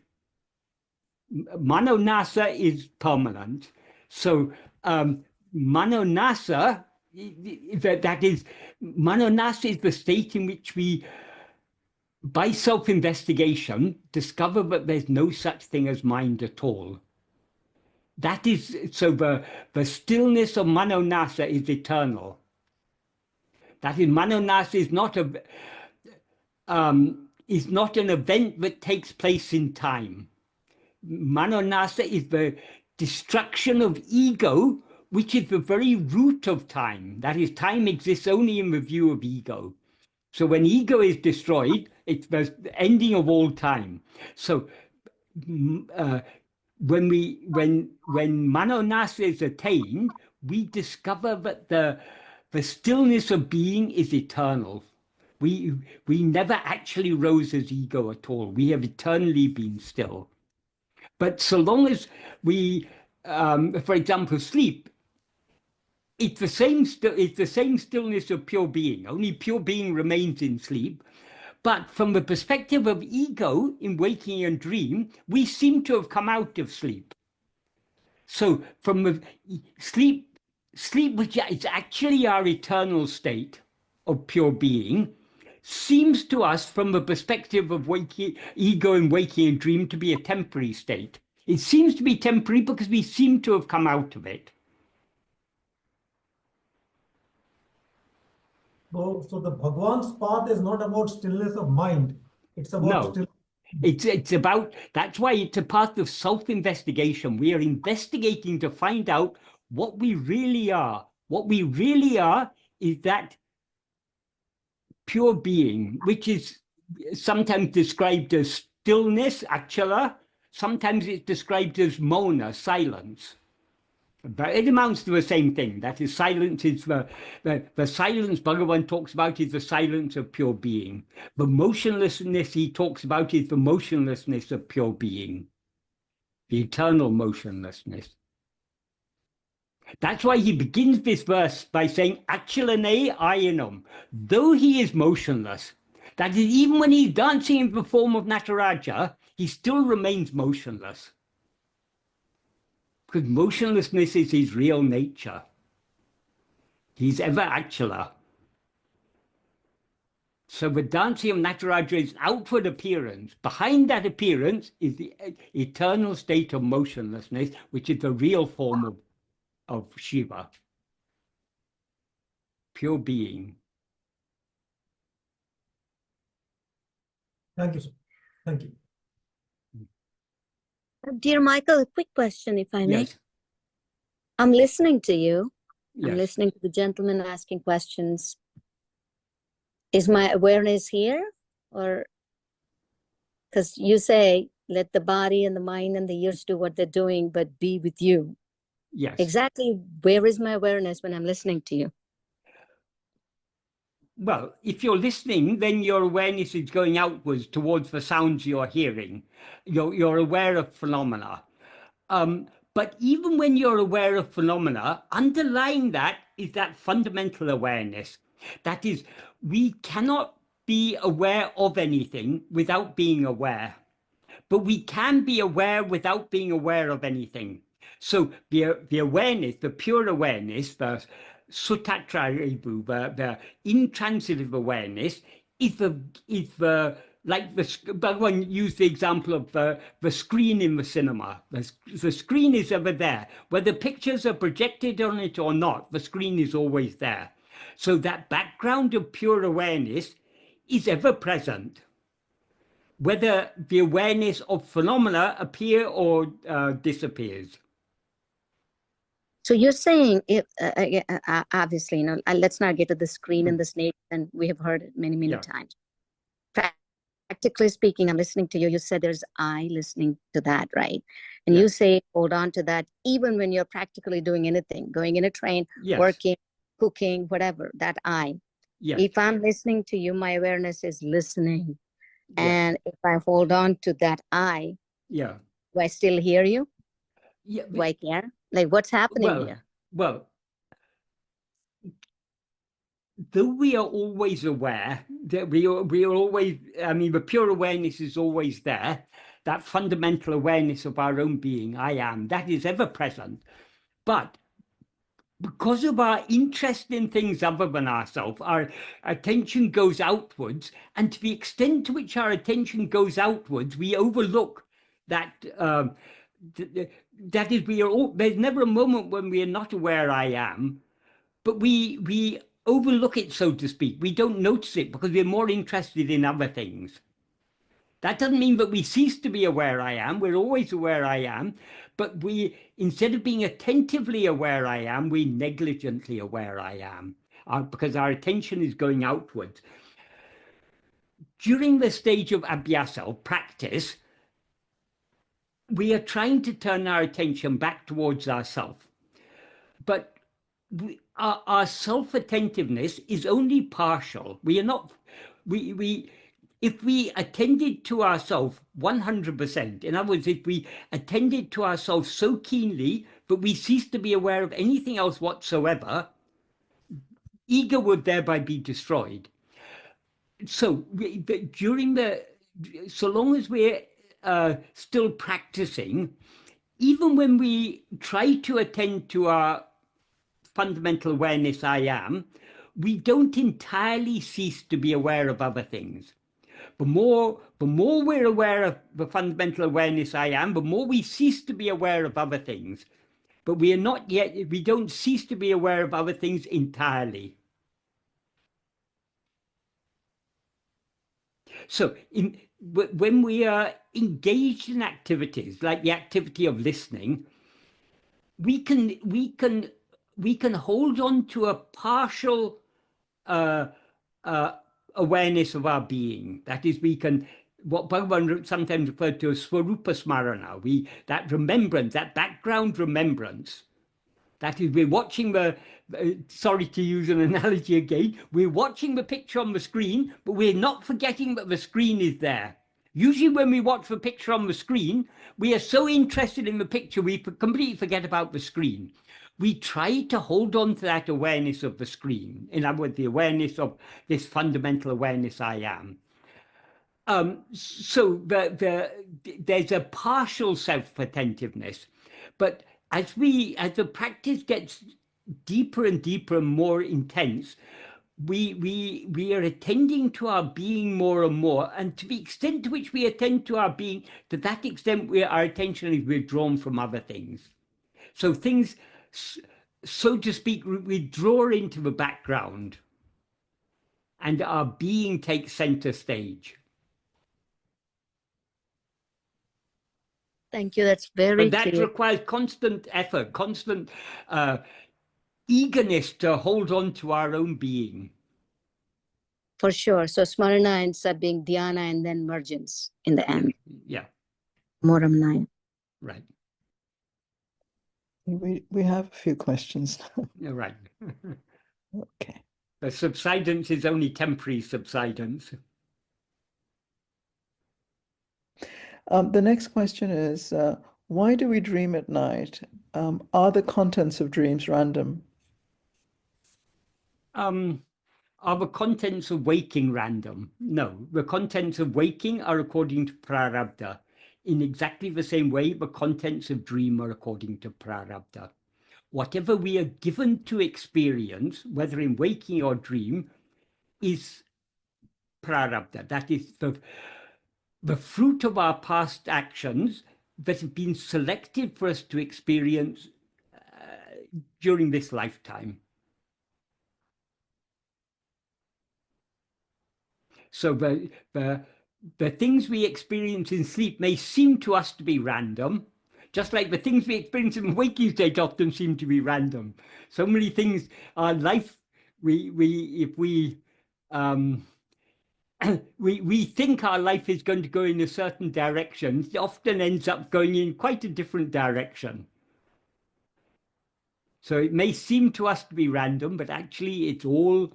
Maruṇā is permanent. So maruṇā, that is, maruṇā is the state in which we, by self-investigation, discover that there's no such thing as mind at all. That is, so the stillness of maruṇā is eternal. That is, maruṇā is not an event that takes place in time. Maruṇā is the destruction of ego, which is the very root of time. That is, time exists only in the view of ego. So when ego is destroyed, it's the ending of all time. So when maruṇā is attained, we discover that the stillness of being is eternal. We never actually rose as ego at all. We have eternally been still. But so long as we, for example, sleep, it's the same stillness of pure being. Only pure being remains in sleep. But from the perspective of ego in waking and dream, we seem to have come out of sleep. So from the sleep, which is actually our eternal state of pure being, seems to us from the perspective of ego and waking and dream to be a temporary state. It seems to be temporary because we seem to have come out of it. So the Bhagwan's path is not about stillness of mind. It's about It's about, that's why it's a path of self-investigation. We are investigating to find out what we really are. What we really are is that pure being, which is sometimes described as stillness, acala, sometimes it's described as mona, silence. But it amounts to the same thing. That is, silence is the silence Bhagavan talks about is the silence of pure being. The motionlessness he talks about is the motionlessness of pure being, the eternal motionlessness. That's why he begins this verse by saying, acalaṉē āyiṇum, though he is motionless. That is, even when he's dancing in the form of Nataraja, he still remains motionless. Because motionlessness is his real nature. He's ever acala. So the dancing of Nataraja is outward appearance. Behind that appearance is the eternal state of motionlessness, which is the real form of Shiva. Pure being. Thank you, sir. Thank you. Dear Michael, a quick question, if I may. Yes. I'm listening to you. Yes. I'm listening to the gentleman asking questions. Is my awareness here? Or, because you say, let the body and the mind and the ears do what they're doing, but be with you. Yes. Exactly where is my awareness when I'm listening to you? Well, if you're listening, then your awareness is going outwards towards the sounds you're hearing. You're aware of phenomena. But even when you're aware of phenomena, underlying that is that fundamental awareness. That is, we cannot be aware of anything without being aware. But we can be aware without being aware of anything. So the awareness, the pure awareness, the sutta-ṭṛaḍi, the intransitive awareness, is the like Bhagavan used the example of the screen in the cinema. The screen is ever there. Whether pictures are projected on it or not, the screen is always there. So that background of pure awareness is ever present. Whether the awareness of phenomena appear or disappears. So you're saying, if obviously, let's not get to the screen and the snake, and we have heard it many, many times. Practically speaking, I'm listening to you. You said there's I listening to that, right? And you say, hold on to that, even when you're practically doing anything, going in a train, working, cooking, whatever, that I. If I'm listening to you, my awareness is listening. And if I hold on to that I, do I still hear you? Do I care? Like, what's happening here? Well, though we are always aware that we are always, I mean, the pure awareness is always there. That fundamental awareness of our own being, I am, that is ever present. But because of our interest in things other than ourselves, our attention goes outwards, and to the extent to which our attention goes outwards, we overlook that. That is, there's never a moment when we are not aware I am, but we overlook it, so to speak. We don't notice it because we're more interested in other things. That doesn't mean that we cease to be aware I am. We're always aware I am, but we, instead of being attentively aware I am, we negligently aware I am, because our attention is going outwards. During the stage of abhyasa, or practice, we are trying to turn our attention back towards ourself. But our self-attentiveness is only partial. We are not, if we attended to ourselves 100%, in other words, if we attended to ourselves so keenly that we cease to be aware of anything else whatsoever, ego would thereby be destroyed. So so long as we're still practicing, even when we try to attend to our fundamental awareness I am, we don't entirely cease to be aware of other things. The more we're aware of the fundamental awareness I am, the more we cease to be aware of other things. But we don't cease to be aware of other things entirely. So when we are engaged in activities like the activity of listening, we can hold on to a partial awareness of our being. That is, we can what Bhagavan sometimes referred to as swarupa smarana, that remembrance, that background remembrance. That is, we're watching the, sorry to use an analogy again, we're watching the picture on the screen, but we're not forgetting that the screen is there. Usually when we watch the picture on the screen, we are so interested in the picture, we completely forget about the screen. We try to hold on to that awareness of the screen, in other words, the awareness of this fundamental awareness I am. So there's a partial self-attentiveness, but as the practice gets deeper and deeper and more intense, we are attending to our being more and more, and to the extent to which we attend to our being, to that extent our attention is withdrawn from other things. So things, so to speak, withdraw into the background, and our being takes center stage. Thank you. That's very But that clear. requires constant effort, constant eagerness to hold on to our own being. For sure. So smarana ends up being dhyana and then mergence in the end. Yeah. Moramnaya. Right. We have a few questions. Right. Okay. The subsidence is only temporary subsidence. The next question is, why do we dream at night? Are the contents of dreams random? Are the contents of waking random? No, the contents of waking are according to prarabdha. In exactly the same way, the contents of dream are according to prarabdha. Whatever we are given to experience, whether in waking or dream, is prarabdha. That is the fruit of our past actions that have been selected for us to experience during this lifetime. So the things we experience in sleep may seem to us to be random, just like the things we experience in the waking state often seem to be random. So many things, our life, if we think our life is going to go in a certain direction, it often ends up going in quite a different direction. So it may seem to us to be random, but actually it's all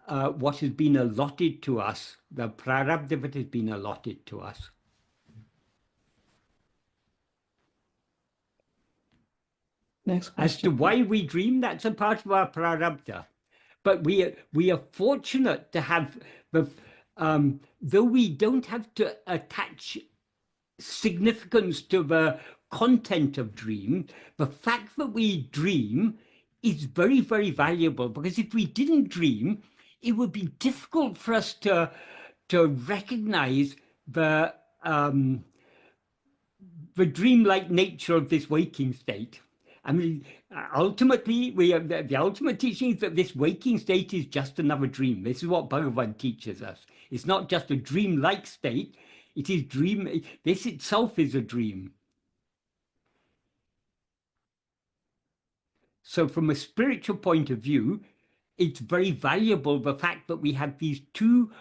what has been allotted to us, the prarabdha that has been allotted to us. Next question. As to why we dream, that's a part of our prarabdha. But we are fortunate to have, though we don't have to attach significance to the content of dream, the fact that we dream is very, very valuable, because if we didn't dream, it would be difficult for us to recognize the dreamlike nature of this waking state. I mean, ultimately, the ultimate teaching is that this waking state is just another dream. This is what Bhagavan teaches us. It's not just a dream-like state. It is dream. This itself is a dream. So from a spiritual point of view, it's very valuable, the fact that we have these two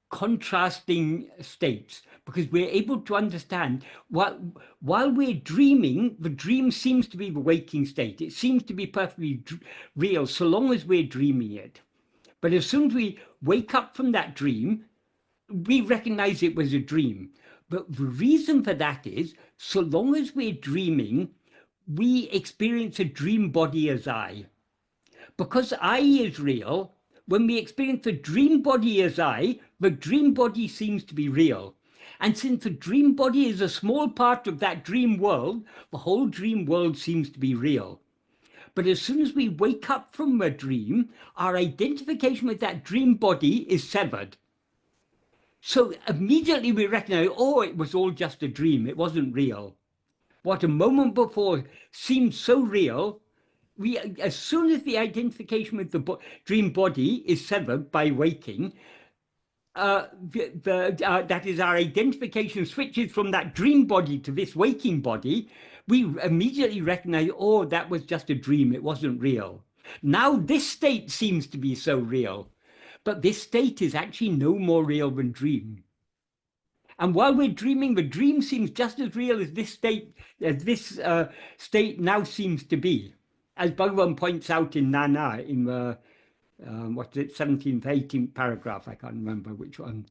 contrasting states, because we're able to understand while we're dreaming, the dream seems to be the waking state. It seems to be perfectly real so long as we're dreaming it. But as soon as we wake up from that dream, we recognize it was a dream. But the reason for that is, so long as we're dreaming, we experience a dream body as I. Because I is real, when we experience the dream body as I, the dream body seems to be real. And since the dream body is a small part of that dream world, the whole dream world seems to be real. But as soon as we wake up from a dream, our identification with that dream body is severed. So immediately we recognize, oh, it was all just a dream. It wasn't real. What a moment before seemed so real, as soon as the identification with the dream body is severed by waking, that is, our identification switches from that dream body to this waking body, we immediately recognize, oh, that was just a dream. It wasn't real. Now this state seems to be so real, but this state is actually no more real than dream. And while we're dreaming, the dream seems just as real as this state now seems to be. As Bhagavan points out in Nana, in the, what's it, 17th, 18th paragraph, I can't remember which one.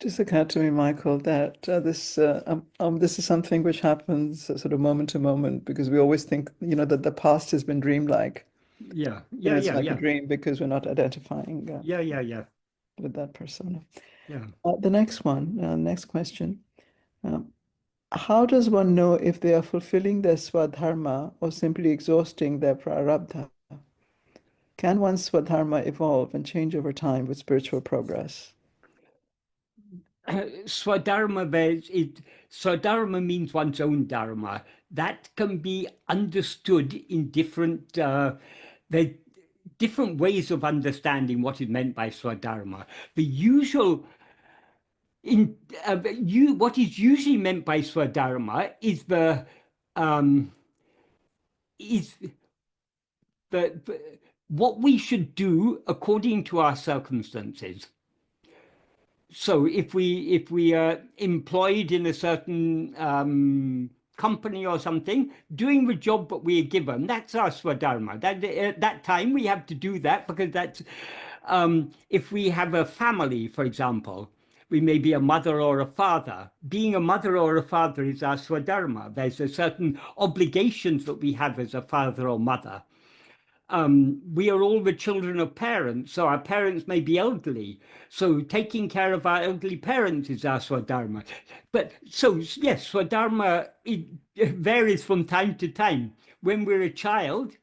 Just occurred to me, Michael, that this is something which happens sort of moment to moment, because we always think, that the past has been dreamlike. Yeah, It's like a dream because we're not identifying with that persona. Yeah. The next one, next question. How does one know if they are fulfilling their swadharma or simply exhausting their prarabdha? Can one's swadharma evolve and change over time with spiritual progress? Swadharma means one's own dharma. That can be understood in different different ways of understanding what is meant by swadharma. The usual what is usually meant by swadharma is what we should do according to our circumstances. So if we are employed in a certain company or something, doing the job that we are given, that's our swadharma. At that time we have to do that, because that's if we have a family, for example, we may be a mother or a father. Being a mother or a father is our swadharma. There's a certain obligations that we have as a father or mother. We are all the children of parents, so our parents may be elderly. So taking care of our elderly parents is our swadharma. But so, yes, swadharma, it varies from time to time. When we're a child,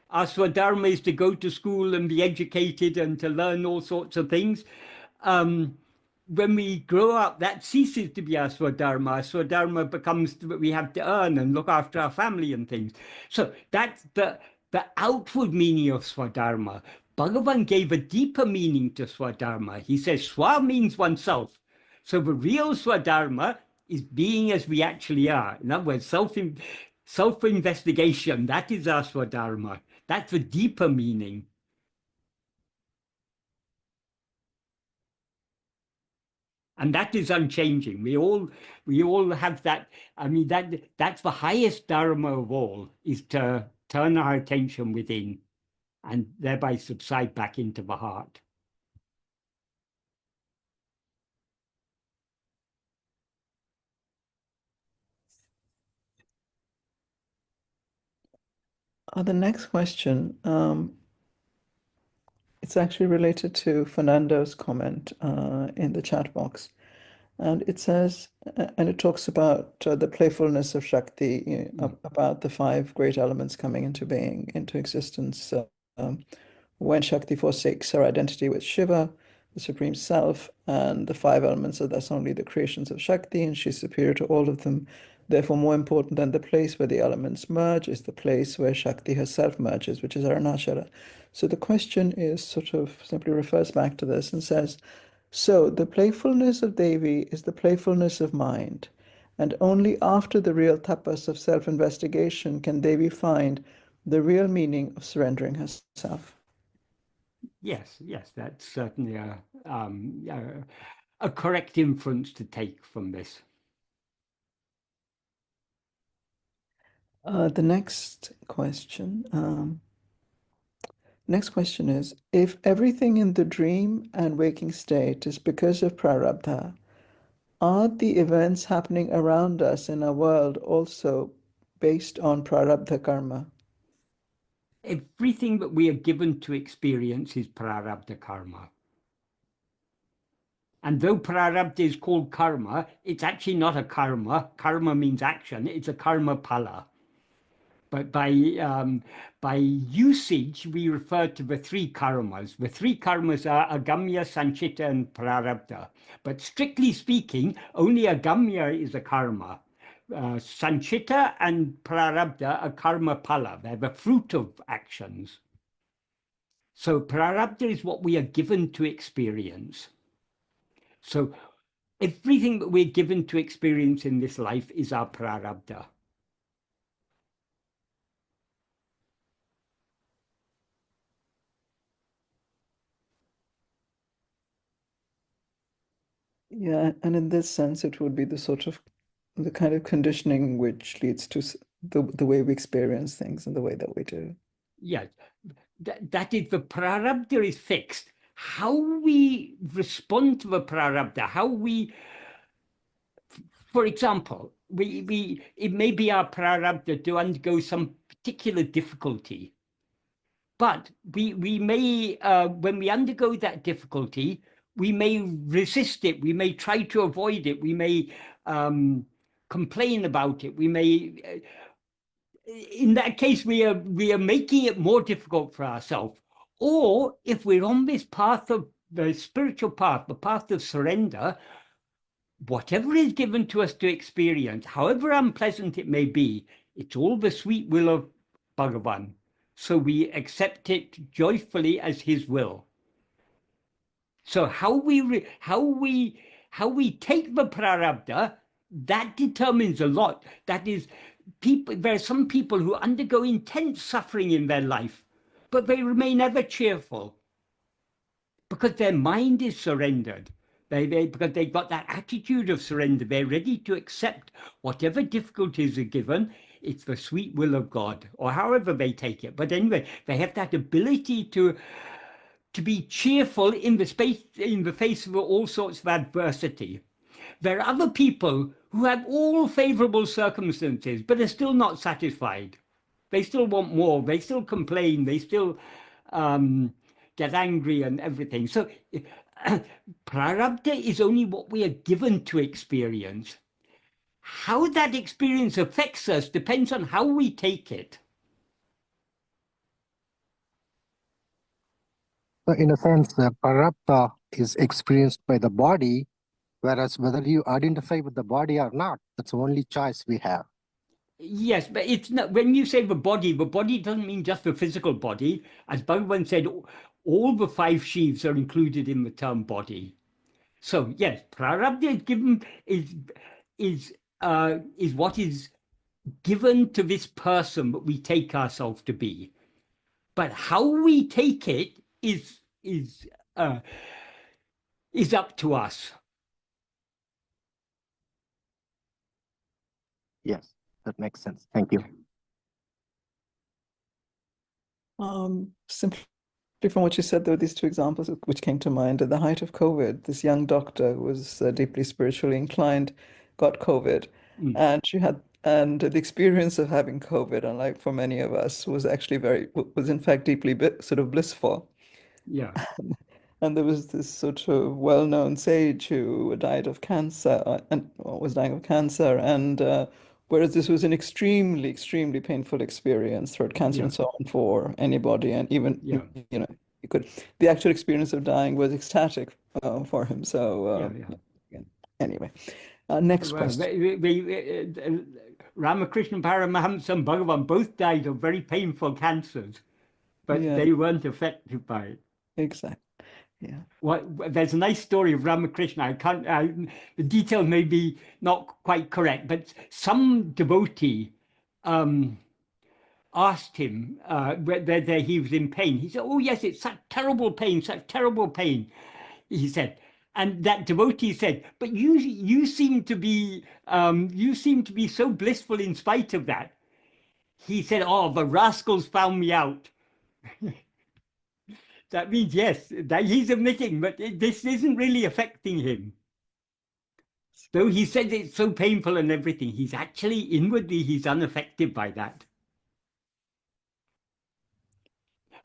our swadharma is to go to school and be educated and to learn all sorts of things. When we grow up, that ceases to be our swadharma. Our swadharma becomes that we have to earn and look after our family and things. So that's the outward meaning of swadharma. Bhagavan gave a deeper meaning to swadharma. He says swa means oneself. So the real swadharma is being as we actually are. In other words, self-investigation, that is our swadharma. That's the deeper meaning. And that is unchanging. We all have that. I mean, that's the highest dharma of all, is to turn our attention within and thereby subside back into the heart. The next question, it's actually related to Fernando's comment in the chat box. And it says, and it talks about the playfulness of Shakti, about the 5 great elements coming into being, into existence, when Shakti forsakes her identity with Shiva, the Supreme Self, and the 5 elements are thus only the creations of Shakti, and she's superior to all of them. Therefore, more important than the place where the elements merge is the place where Shakti herself merges, which is Aruṇācala. So the question is sort of simply refers back to this and says, so the playfulness of Devi is the playfulness of mind, and only after the real tapas of self-investigation can Devi find the real meaning of surrendering herself. Yes, that's certainly a correct inference to take from this. The next question is, if everything in the dream and waking state is because of prarabdha, are the events happening around us in our world also based on prarabdha karma? Everything that we are given to experience is prarabdha karma. And though prarabdha is called karma, it's actually not a karma. Karma means action. It's a karma phala. But by usage, we refer to the 3 karmas. The 3 karmas are agamya, sanchita, and prarabdha. But strictly speaking, only agamya is a karma. Sanchita and prarabdha are karma phala. They're the fruit of actions. So prarabdha is what we are given to experience. So everything that we're given to experience in this life is our prarabdha. Yeah, and in this sense, it would be the kind of conditioning which leads to the way we experience things and the way that we do. Yes, that is, the prarabdha is fixed. How we respond to the prarabdha, how we, for example, it may be our prarabdha to undergo some particular difficulty, but we may, when we undergo that difficulty, we may resist it, we may try to avoid it, we may complain about it, we may, in that case, we are making it more difficult for ourselves. Or if we're on this path of the spiritual path, the path of surrender, whatever is given to us to experience, however unpleasant it may be, it's all the sweet will of Bhagavan. So we accept it joyfully as his will. So how we take the prarabdha, that determines a lot. That is, there are some people who undergo intense suffering in their life, but they remain ever cheerful because their mind is surrendered. Because they've got that attitude of surrender. They're ready to accept whatever difficulties are given. It's the sweet will of God, or however they take it. But anyway, they have that ability to be cheerful in the face of all sorts of adversity. There are other people who have all favorable circumstances, but are still not satisfied. They still want more. They still complain. They still get angry and everything. So prarabdha is only what we are given to experience. How that experience affects us depends on how we take it. So in a sense, the prarabdha is experienced by the body, whereas whether you identify with the body or not, that's the only choice we have. Yes, but it's not, when you say the body doesn't mean just the physical body. As Bhagavan said, all the five sheaths are included in the term body. So yes, prarabdha is what is given to this person that we take ourselves to be. But how we take it is up to us. Yes, that makes sense. Thank you. Simply from what you said, there were these two examples which came to mind. At the height of COVID, this young doctor who was deeply spiritually inclined got COVID, and the experience of having COVID, unlike for many of us, was in fact deeply sort of blissful. Yeah. And there was this sort of well-known sage who died of cancer and was dying of cancer, and whereas this was an extremely, extremely painful experience, throat cancer and so on, for anybody, and even the actual experience of dying was ecstatic for him. So anyway, next question. Ramakrishna Paramahamsa and Bhagavan both died of very painful cancers, but they weren't affected by it. Exactly. Yeah. Well, there's a nice story of Ramakrishna. The detail may be not quite correct, but some devotee asked him whether he was in pain. He said, "Oh yes, it's such terrible pain, such terrible pain," he said. And that devotee said, "But you seem to be so blissful in spite of that." He said, "Oh, the rascals found me out." That means, yes, that he's admitting, but this isn't really affecting him. Though he said it's so painful and everything, he's actually inwardly, he's unaffected by that.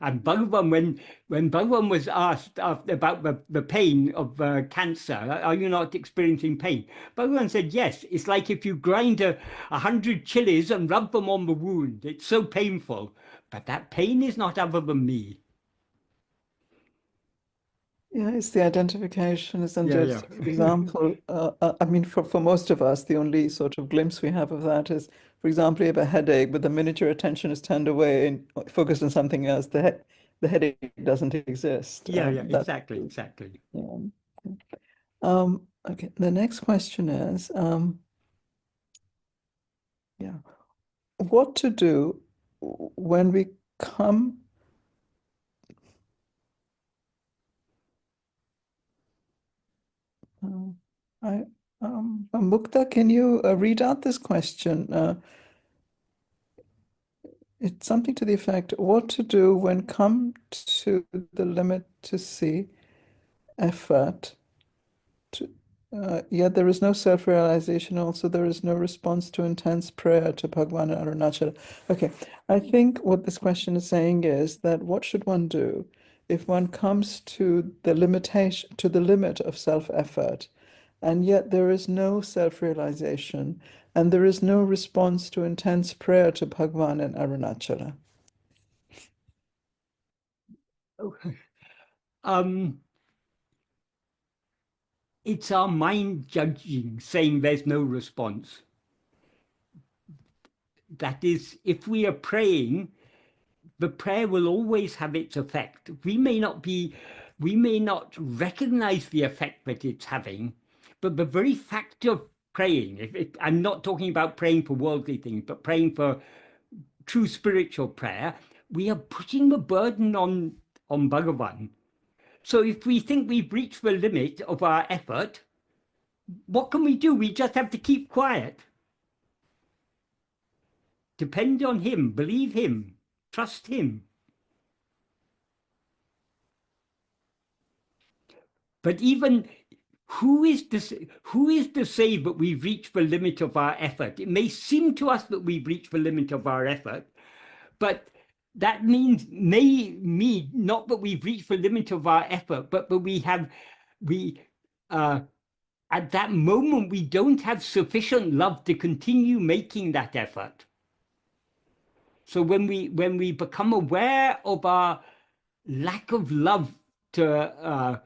And Bhagavan, when Bhagavan was asked about the pain of cancer, are you not experiencing pain? Bhagavan said, yes, it's like if you grind 100 chilies and rub them on the wound. It's so painful, but that pain is not other than me. Yeah, it's the identification, isn't it? For example, I mean, for most of us, the only sort of glimpse we have of that is, for example, you have a headache, but the minute your attention is turned away and focused on something else, the headache doesn't exist. Exactly. Yeah. Okay, the next question is, what to do when we come Mukta, can you read out this question? It's something to the effect, what to do when come to the limit to see effort, yet there is no self-realization, also there is no response to intense prayer to Bhagavan and Aruṇācala. Okay, I think what this question is saying is that what should one do if one comes to the limitation, to the limit of self-effort, and yet there is no self-realization, and there is no response to intense prayer to Bhagavan and Aruṇācala? It's our mind judging, saying there's no response. That is, if we are praying, the prayer will always have its effect. We may not recognize the effect that it's having, but the very fact of praying, I'm not talking about praying for worldly things, but praying for true spiritual prayer, we are putting the burden on Bhagavan. So if we think we've reached the limit of our effort, what can we do? We just have to keep quiet. Depend on him, believe him, trust him. But even who is to say that we've reached the limit of our effort? It may seem to us that we've reached the limit of our effort, but that may mean not that we've reached the limit of our effort, but that at that moment we don't have sufficient love to continue making that effort. So when we become aware of our lack of love to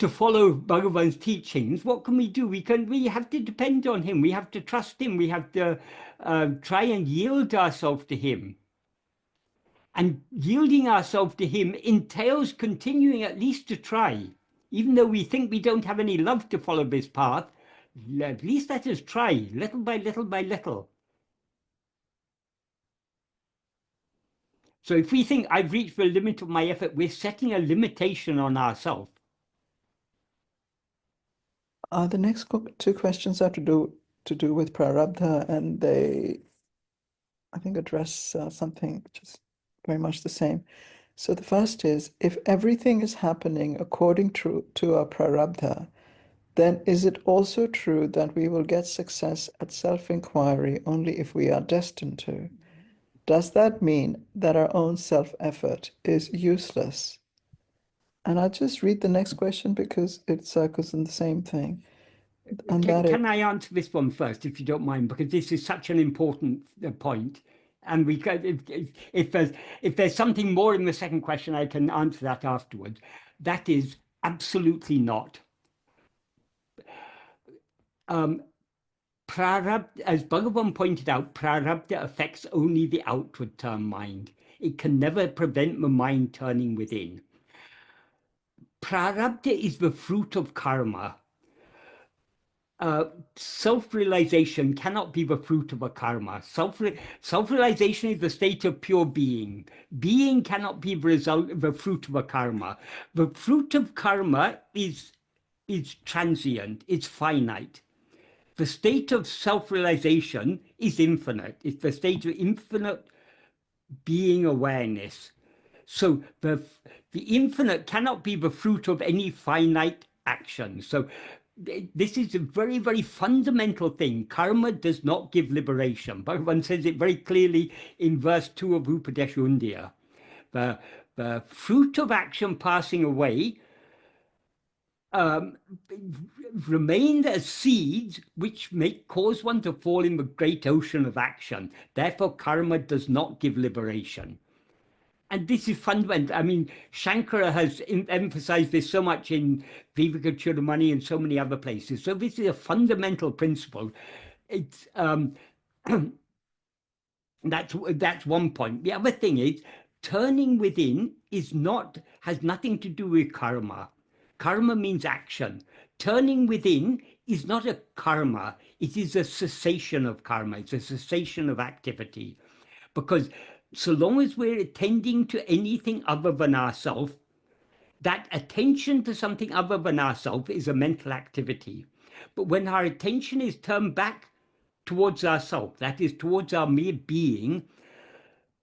follow Bhagavan's teachings, what can we do? We have to depend on him. We have to trust him. We have to try and yield ourselves to him. And yielding ourselves to him entails continuing at least to try. Even though we think we don't have any love to follow this path, at least let us try, little by little by little. So if we think I've reached the limit of my effort, we're setting a limitation on ourselves. The next two questions have to do with prarabdha, and they, I think, address something which is very much the same. So the first is, if everything is happening according to our prarabdha, then is it also true that we will get success at self-inquiry only if we are destined to? Does that mean that our own self-effort is useless? And I'll just read the next question because it circles in the same thing. And can I answer this one first, if you don't mind, because this is such an important point. And we can, if there's something more in the second question, I can answer that afterwards. That is absolutely not. Prarabdha, as Bhagavan pointed out, prarabdha affects only the outward term mind. It can never prevent the mind turning within. Prarabdha is the fruit of karma. Self-realization cannot be the fruit of a karma. Self-realization is the state of pure being. Being cannot be the fruit of a karma. The fruit of karma is transient, it's finite. The state of self-realization is infinite. It's the state of infinite being awareness. So the infinite cannot be the fruit of any finite action. So this is a very, very fundamental thing. Karma does not give liberation. Bhagavan says it very clearly in verse 2 of Upadesha. The fruit of action passing away remain as seeds which cause one to fall in the great ocean of action. Therefore, karma does not give liberation. And this is fundamental. I mean, Shankara has emphasized this so much in Viveka Chudamani and so many other places. So this is a fundamental principle. It's that's one point. The other thing is, turning within has nothing to do with karma. Karma means action. Turning within is not a karma. It is a cessation of karma. It's a cessation of activity. Because so long as we're attending to anything other than ourselves, that attention to something other than ourself is a mental activity. But when our attention is turned back towards ourself, that is towards our mere being,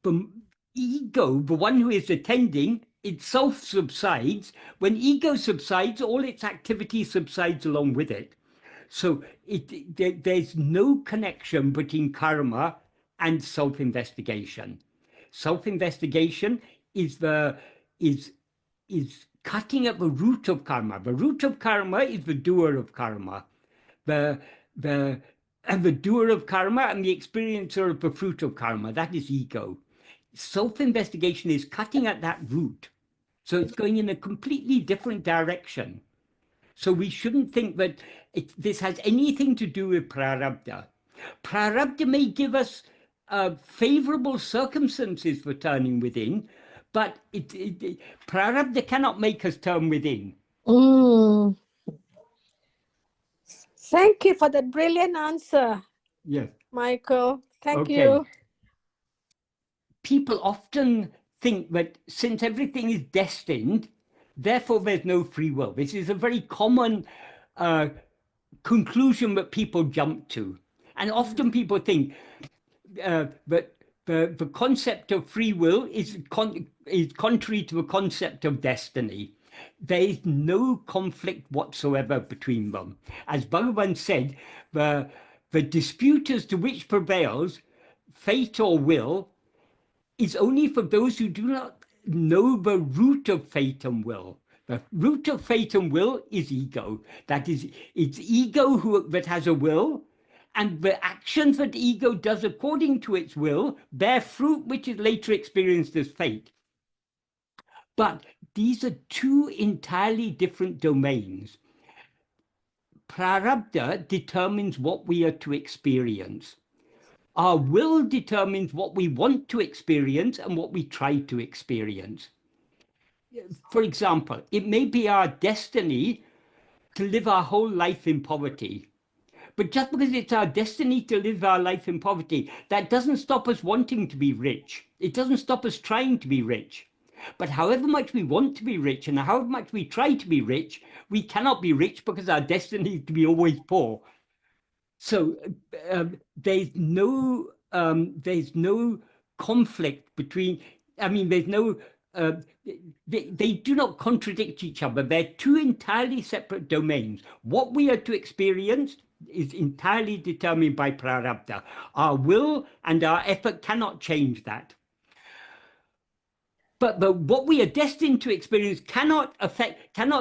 the ego, the one who is attending, itself subsides. When ego subsides, all its activity subsides along with it. So there's no connection between karma and self-investigation. Self-investigation is cutting at the root of karma. The root of karma is the doer of karma. The doer of karma and the experiencer of the fruit of karma, that is ego. Self-investigation is cutting at that root. So it's going in a completely different direction. So we shouldn't think that this has anything to do with prarabdha. Prarabdha may give us favorable circumstances for turning within, but prarabdha cannot make us turn within. Thank you for that brilliant answer. Yes. Michael, thank Okay. you. People often think that since everything is destined, therefore there's no free will. This is a very common conclusion that people jump to. And often people think that the concept of free will is contrary to the concept of destiny. There is no conflict whatsoever between them. As Bhagavan said, the dispute as to which prevails, fate or will, is only for those who do not know the root of fate and will. The root of fate and will is ego. That is, it's ego that has a will, and the actions that ego does according to its will bear fruit which is later experienced as fate. But these are two entirely different domains. Prarabdha determines what we are to experience. Our will determines what we want to experience and what we try to experience. For example, it may be our destiny to live our whole life in poverty. But just because it's our destiny to live our life in poverty, that doesn't stop us wanting to be rich. It doesn't stop us trying to be rich. But however much we want to be rich and however much we try to be rich, we cannot be rich because our destiny is to be always poor. So there's no conflict between, there's no, they do not contradict each other. They're two entirely separate domains. What we are to experience is entirely determined by prarabdha. Our will and our effort cannot change that. But what we are destined to experience cannot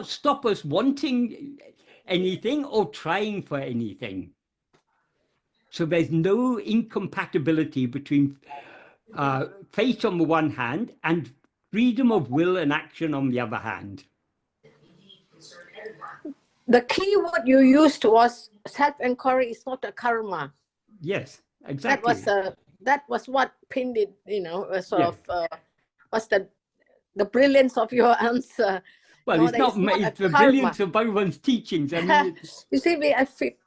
stop us wanting anything or trying for anything. So there's no incompatibility between fate on the one hand and freedom of will and action on the other hand. The key word you used was self-inquiry is not a karma. Yes, exactly. That was what pinned it, was the brilliance of your answer. Well, it's not the brilliance of Bhagavan's teachings. You see,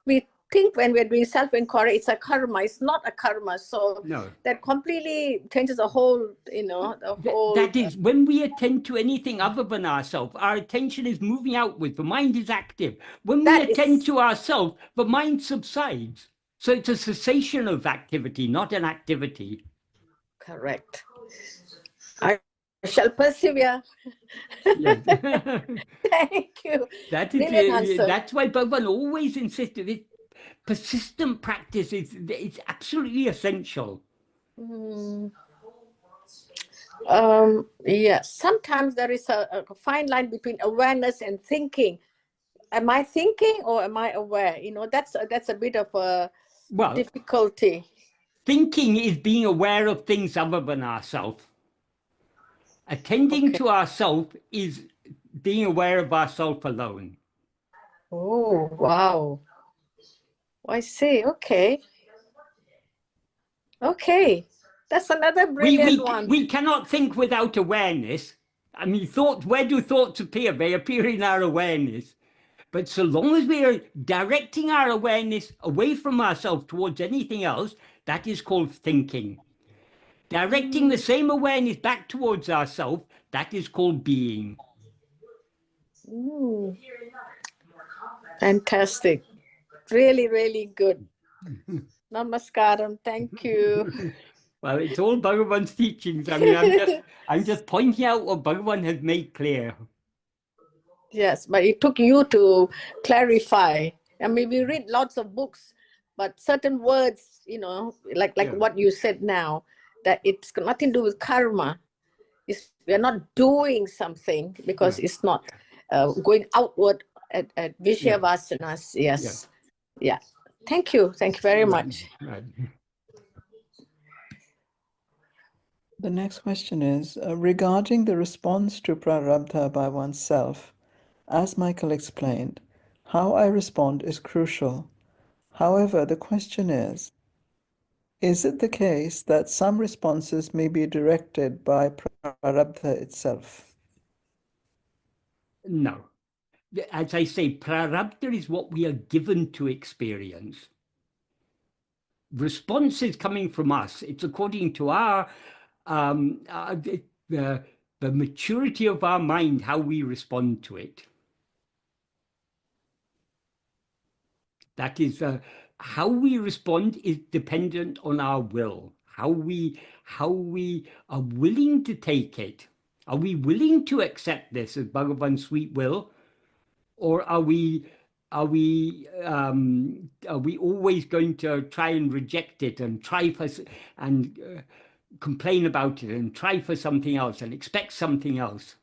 we think when we're doing self-inquiry, it's a karma. It's not a karma. So no. That completely changes the whole, That is, when we attend to anything other than ourselves, our attention is moving outward. The mind is active. When we attend to ourselves, the mind subsides. So it's a cessation of activity, not an activity. Correct. I shall persevere. Yes. Thank you. That's why Bhagavan always insisted persistent practice is absolutely essential. Yes, sometimes there is a fine line between awareness and thinking. Am I thinking or am I aware? That's a bit of a difficulty. Thinking is being aware of things other than ourselves. Attending to ourselves is being aware of ourselves alone. Oh, wow. I see. Okay. That's another brilliant one. We cannot think without awareness. Where do thoughts appear? They appear in our awareness. But so long as we are directing our awareness away from ourselves towards anything else, that is called thinking. Directing the same awareness back towards ourselves, that is called being. Fantastic. Really, really good. Namaskaram. Thank you. Well, it's all Bhagavan's teachings. I mean, I'm just pointing out what Bhagavan has made clear. Yes, but it took you to clarify. I mean, we read lots of books, but certain words, you know, like what you said now, that it's got nothing to do with karma. We're not doing something because it's not going outward at Vishya Vasanas. Yes. Yeah. Thank you. Thank you very much. Right. The next question is regarding the response to prarabdha by oneself. As Michael explained, how I respond is crucial. However, the question is it the case that some responses may be directed by prarabdha itself? No. As I say, prarabdha is what we are given to experience. Response is coming from us. It's according to the maturity of our mind, how we respond to it. That is, how we respond is dependent on our will, how we are willing to take it. Are we willing to accept this as Bhagavan's sweet will, or are we always going to try and reject it and complain about it and try for something else and expect something else?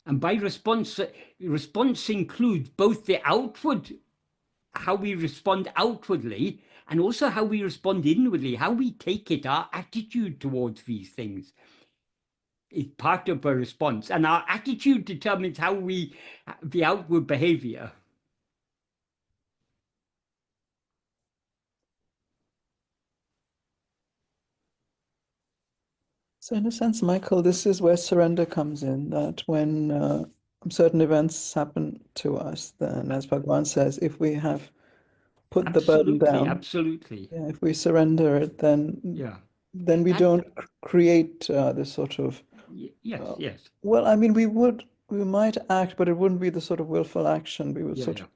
And by response includes both the outward, how we respond outwardly, and also how we respond inwardly, how we take it, our attitude towards these things is part of a response. And our attitude determines how the outward behavior. So in a sense, Michael, this is where surrender comes in, that when certain events happen to us, then as Bhagavan says, if we have put the burden down, if we surrender it, then we don't create this sort of well, I mean, we might act, but it wouldn't be the sort of willful action. We would sort of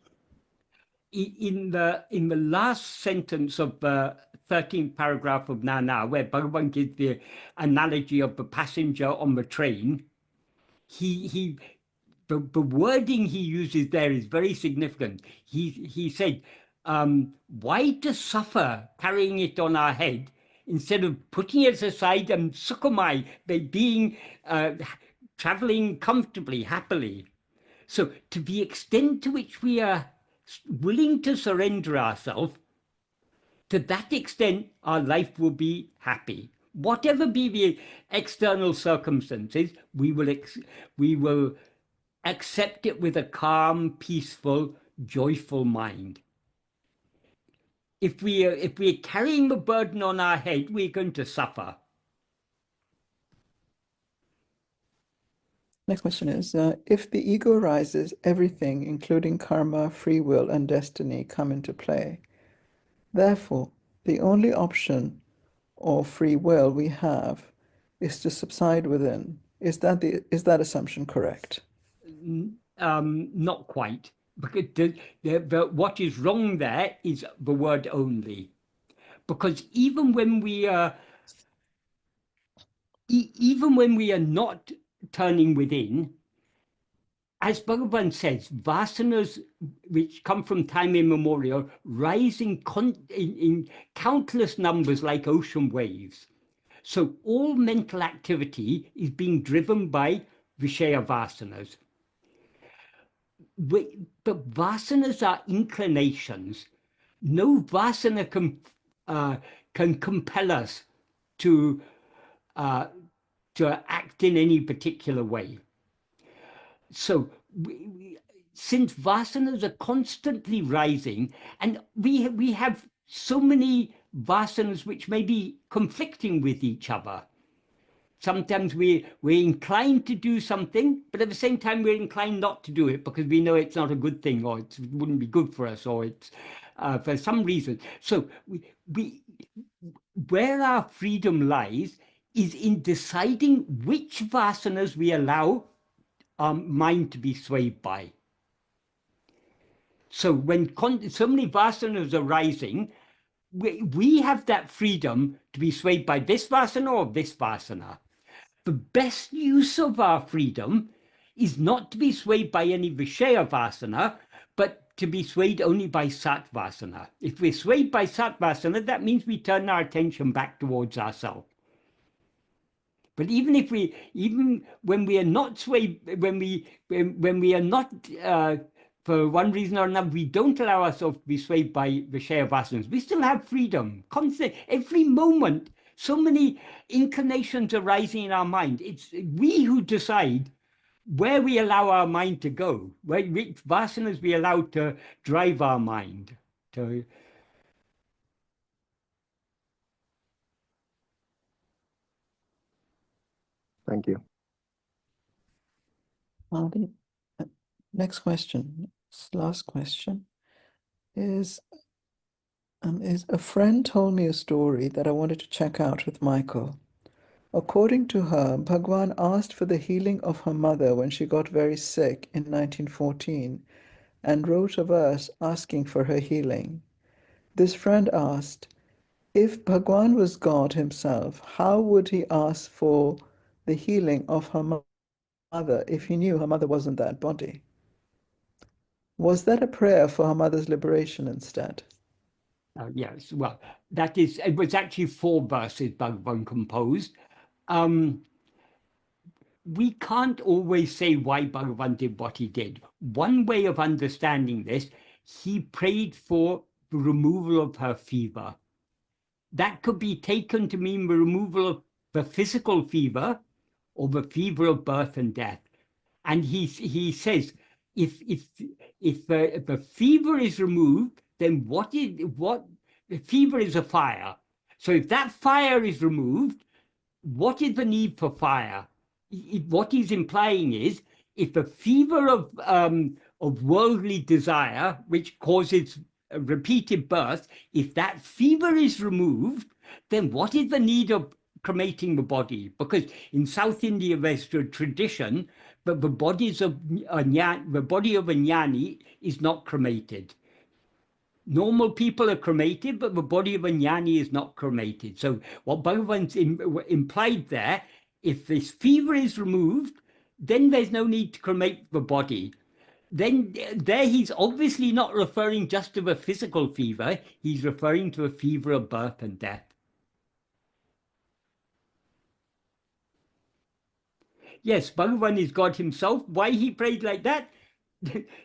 in the last sentence of the 13th paragraph of Nana, where Bhagavan gives the analogy of the passenger on the train, the wording he uses there is very significant. He said, why to suffer carrying it on our head instead of putting it aside and sukhamai, being traveling comfortably, happily? So to the extent to which we are willing to surrender ourselves, to that extent our life will be happy. Whatever be the external circumstances, we will accept it with a calm, peaceful, joyful mind. If we're carrying the burden on our head, we're going to suffer. Next question is, if the ego arises, everything, including karma, free will, and destiny, come into play. Therefore, the only option or free will we have is to subside within. Is that assumption correct? Not quite. Because what is wrong there is the word only. Because even when we are not turning within, as Bhagavan says, vasanas which come from time immemorial rise in countless numbers like ocean waves. So all mental activity is being driven by Vishaya vasanas. But vasanas are inclinations. No vasana can compel us to act in any particular way. So since vasanas are constantly rising, and we have so many vasanas which may be conflicting with each other. Sometimes we're inclined to do something, but at the same time we're inclined not to do it because we know it's not a good thing, or it wouldn't be good for us, or it's for some reason. So where our freedom lies is in deciding which vasanas we allow our mind to be swayed by. So when so many vasanas are rising, we have that freedom to be swayed by this vasana or this vasana. The best use of our freedom is not to be swayed by any Vishaya vasana, but to be swayed only by Sat vasana. If we're swayed by Sat vasana, that means we turn our attention back towards ourselves. But even when we are not swayed, when we are not, for one reason or another, we don't allow ourselves to be swayed by Vishaya vasanas, we still have freedom. Constant, every moment, so many inclinations arising in our mind. It's we who decide where we allow our mind to go, which vasanas we allow to drive our mind. Thank you. The next question, last question, is a friend told me a story that I wanted to check out with Michael. According to her, Bhagwan asked for the healing of her mother when she got very sick in 1914 and wrote a verse asking for her healing. This friend asked, if Bhagwan was God himself, how would he ask for the healing of her mother if he knew her mother wasn't that body? Was that a prayer for her mother's liberation instead? Yes, well, it was actually 4 verses Bhagwan composed. We can't always say why Bhagavan did what he did. One way of understanding this, he prayed for the removal of her fever. That could be taken to mean the removal of the physical fever or the fever of birth and death. And he says, if the fever is removed, then the fever is a fire. So if that fire is removed, what is the need for fire? What he's implying is, if the fever of worldly desire, which causes repeated birth, if that fever is removed, then what is the need of cremating the body? Because in South India, there's a tradition that the body of a jnani is not cremated. Normal people are cremated, but the body of a jnani is not cremated. So what Bhagavan's implied there, if this fever is removed, then there's no need to cremate the body. Then there he's obviously not referring just to the physical fever, he's referring to a fever of birth and death. Yes, Bhagavan is God himself. Why he prayed like that?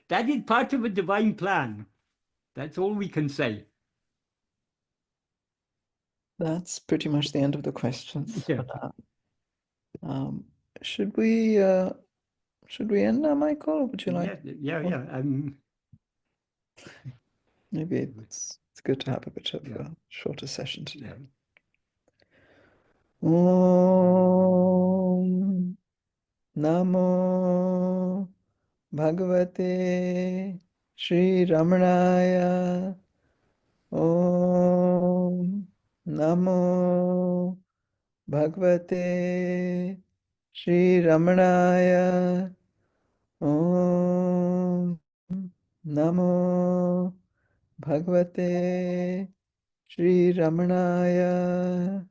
That is part of a divine plan. That's all we can say. That's pretty much the end of the questions. Yeah. Should we end now, Michael? Or would you like? Yeah. Maybe it's good to have a bit of a shorter session today. Om Namo Bhagavate Śrī Ramanaya. Om Namo Bhagavate Śrī Ramanaya. Om Namo Bhagavate Śrī Ramanaya.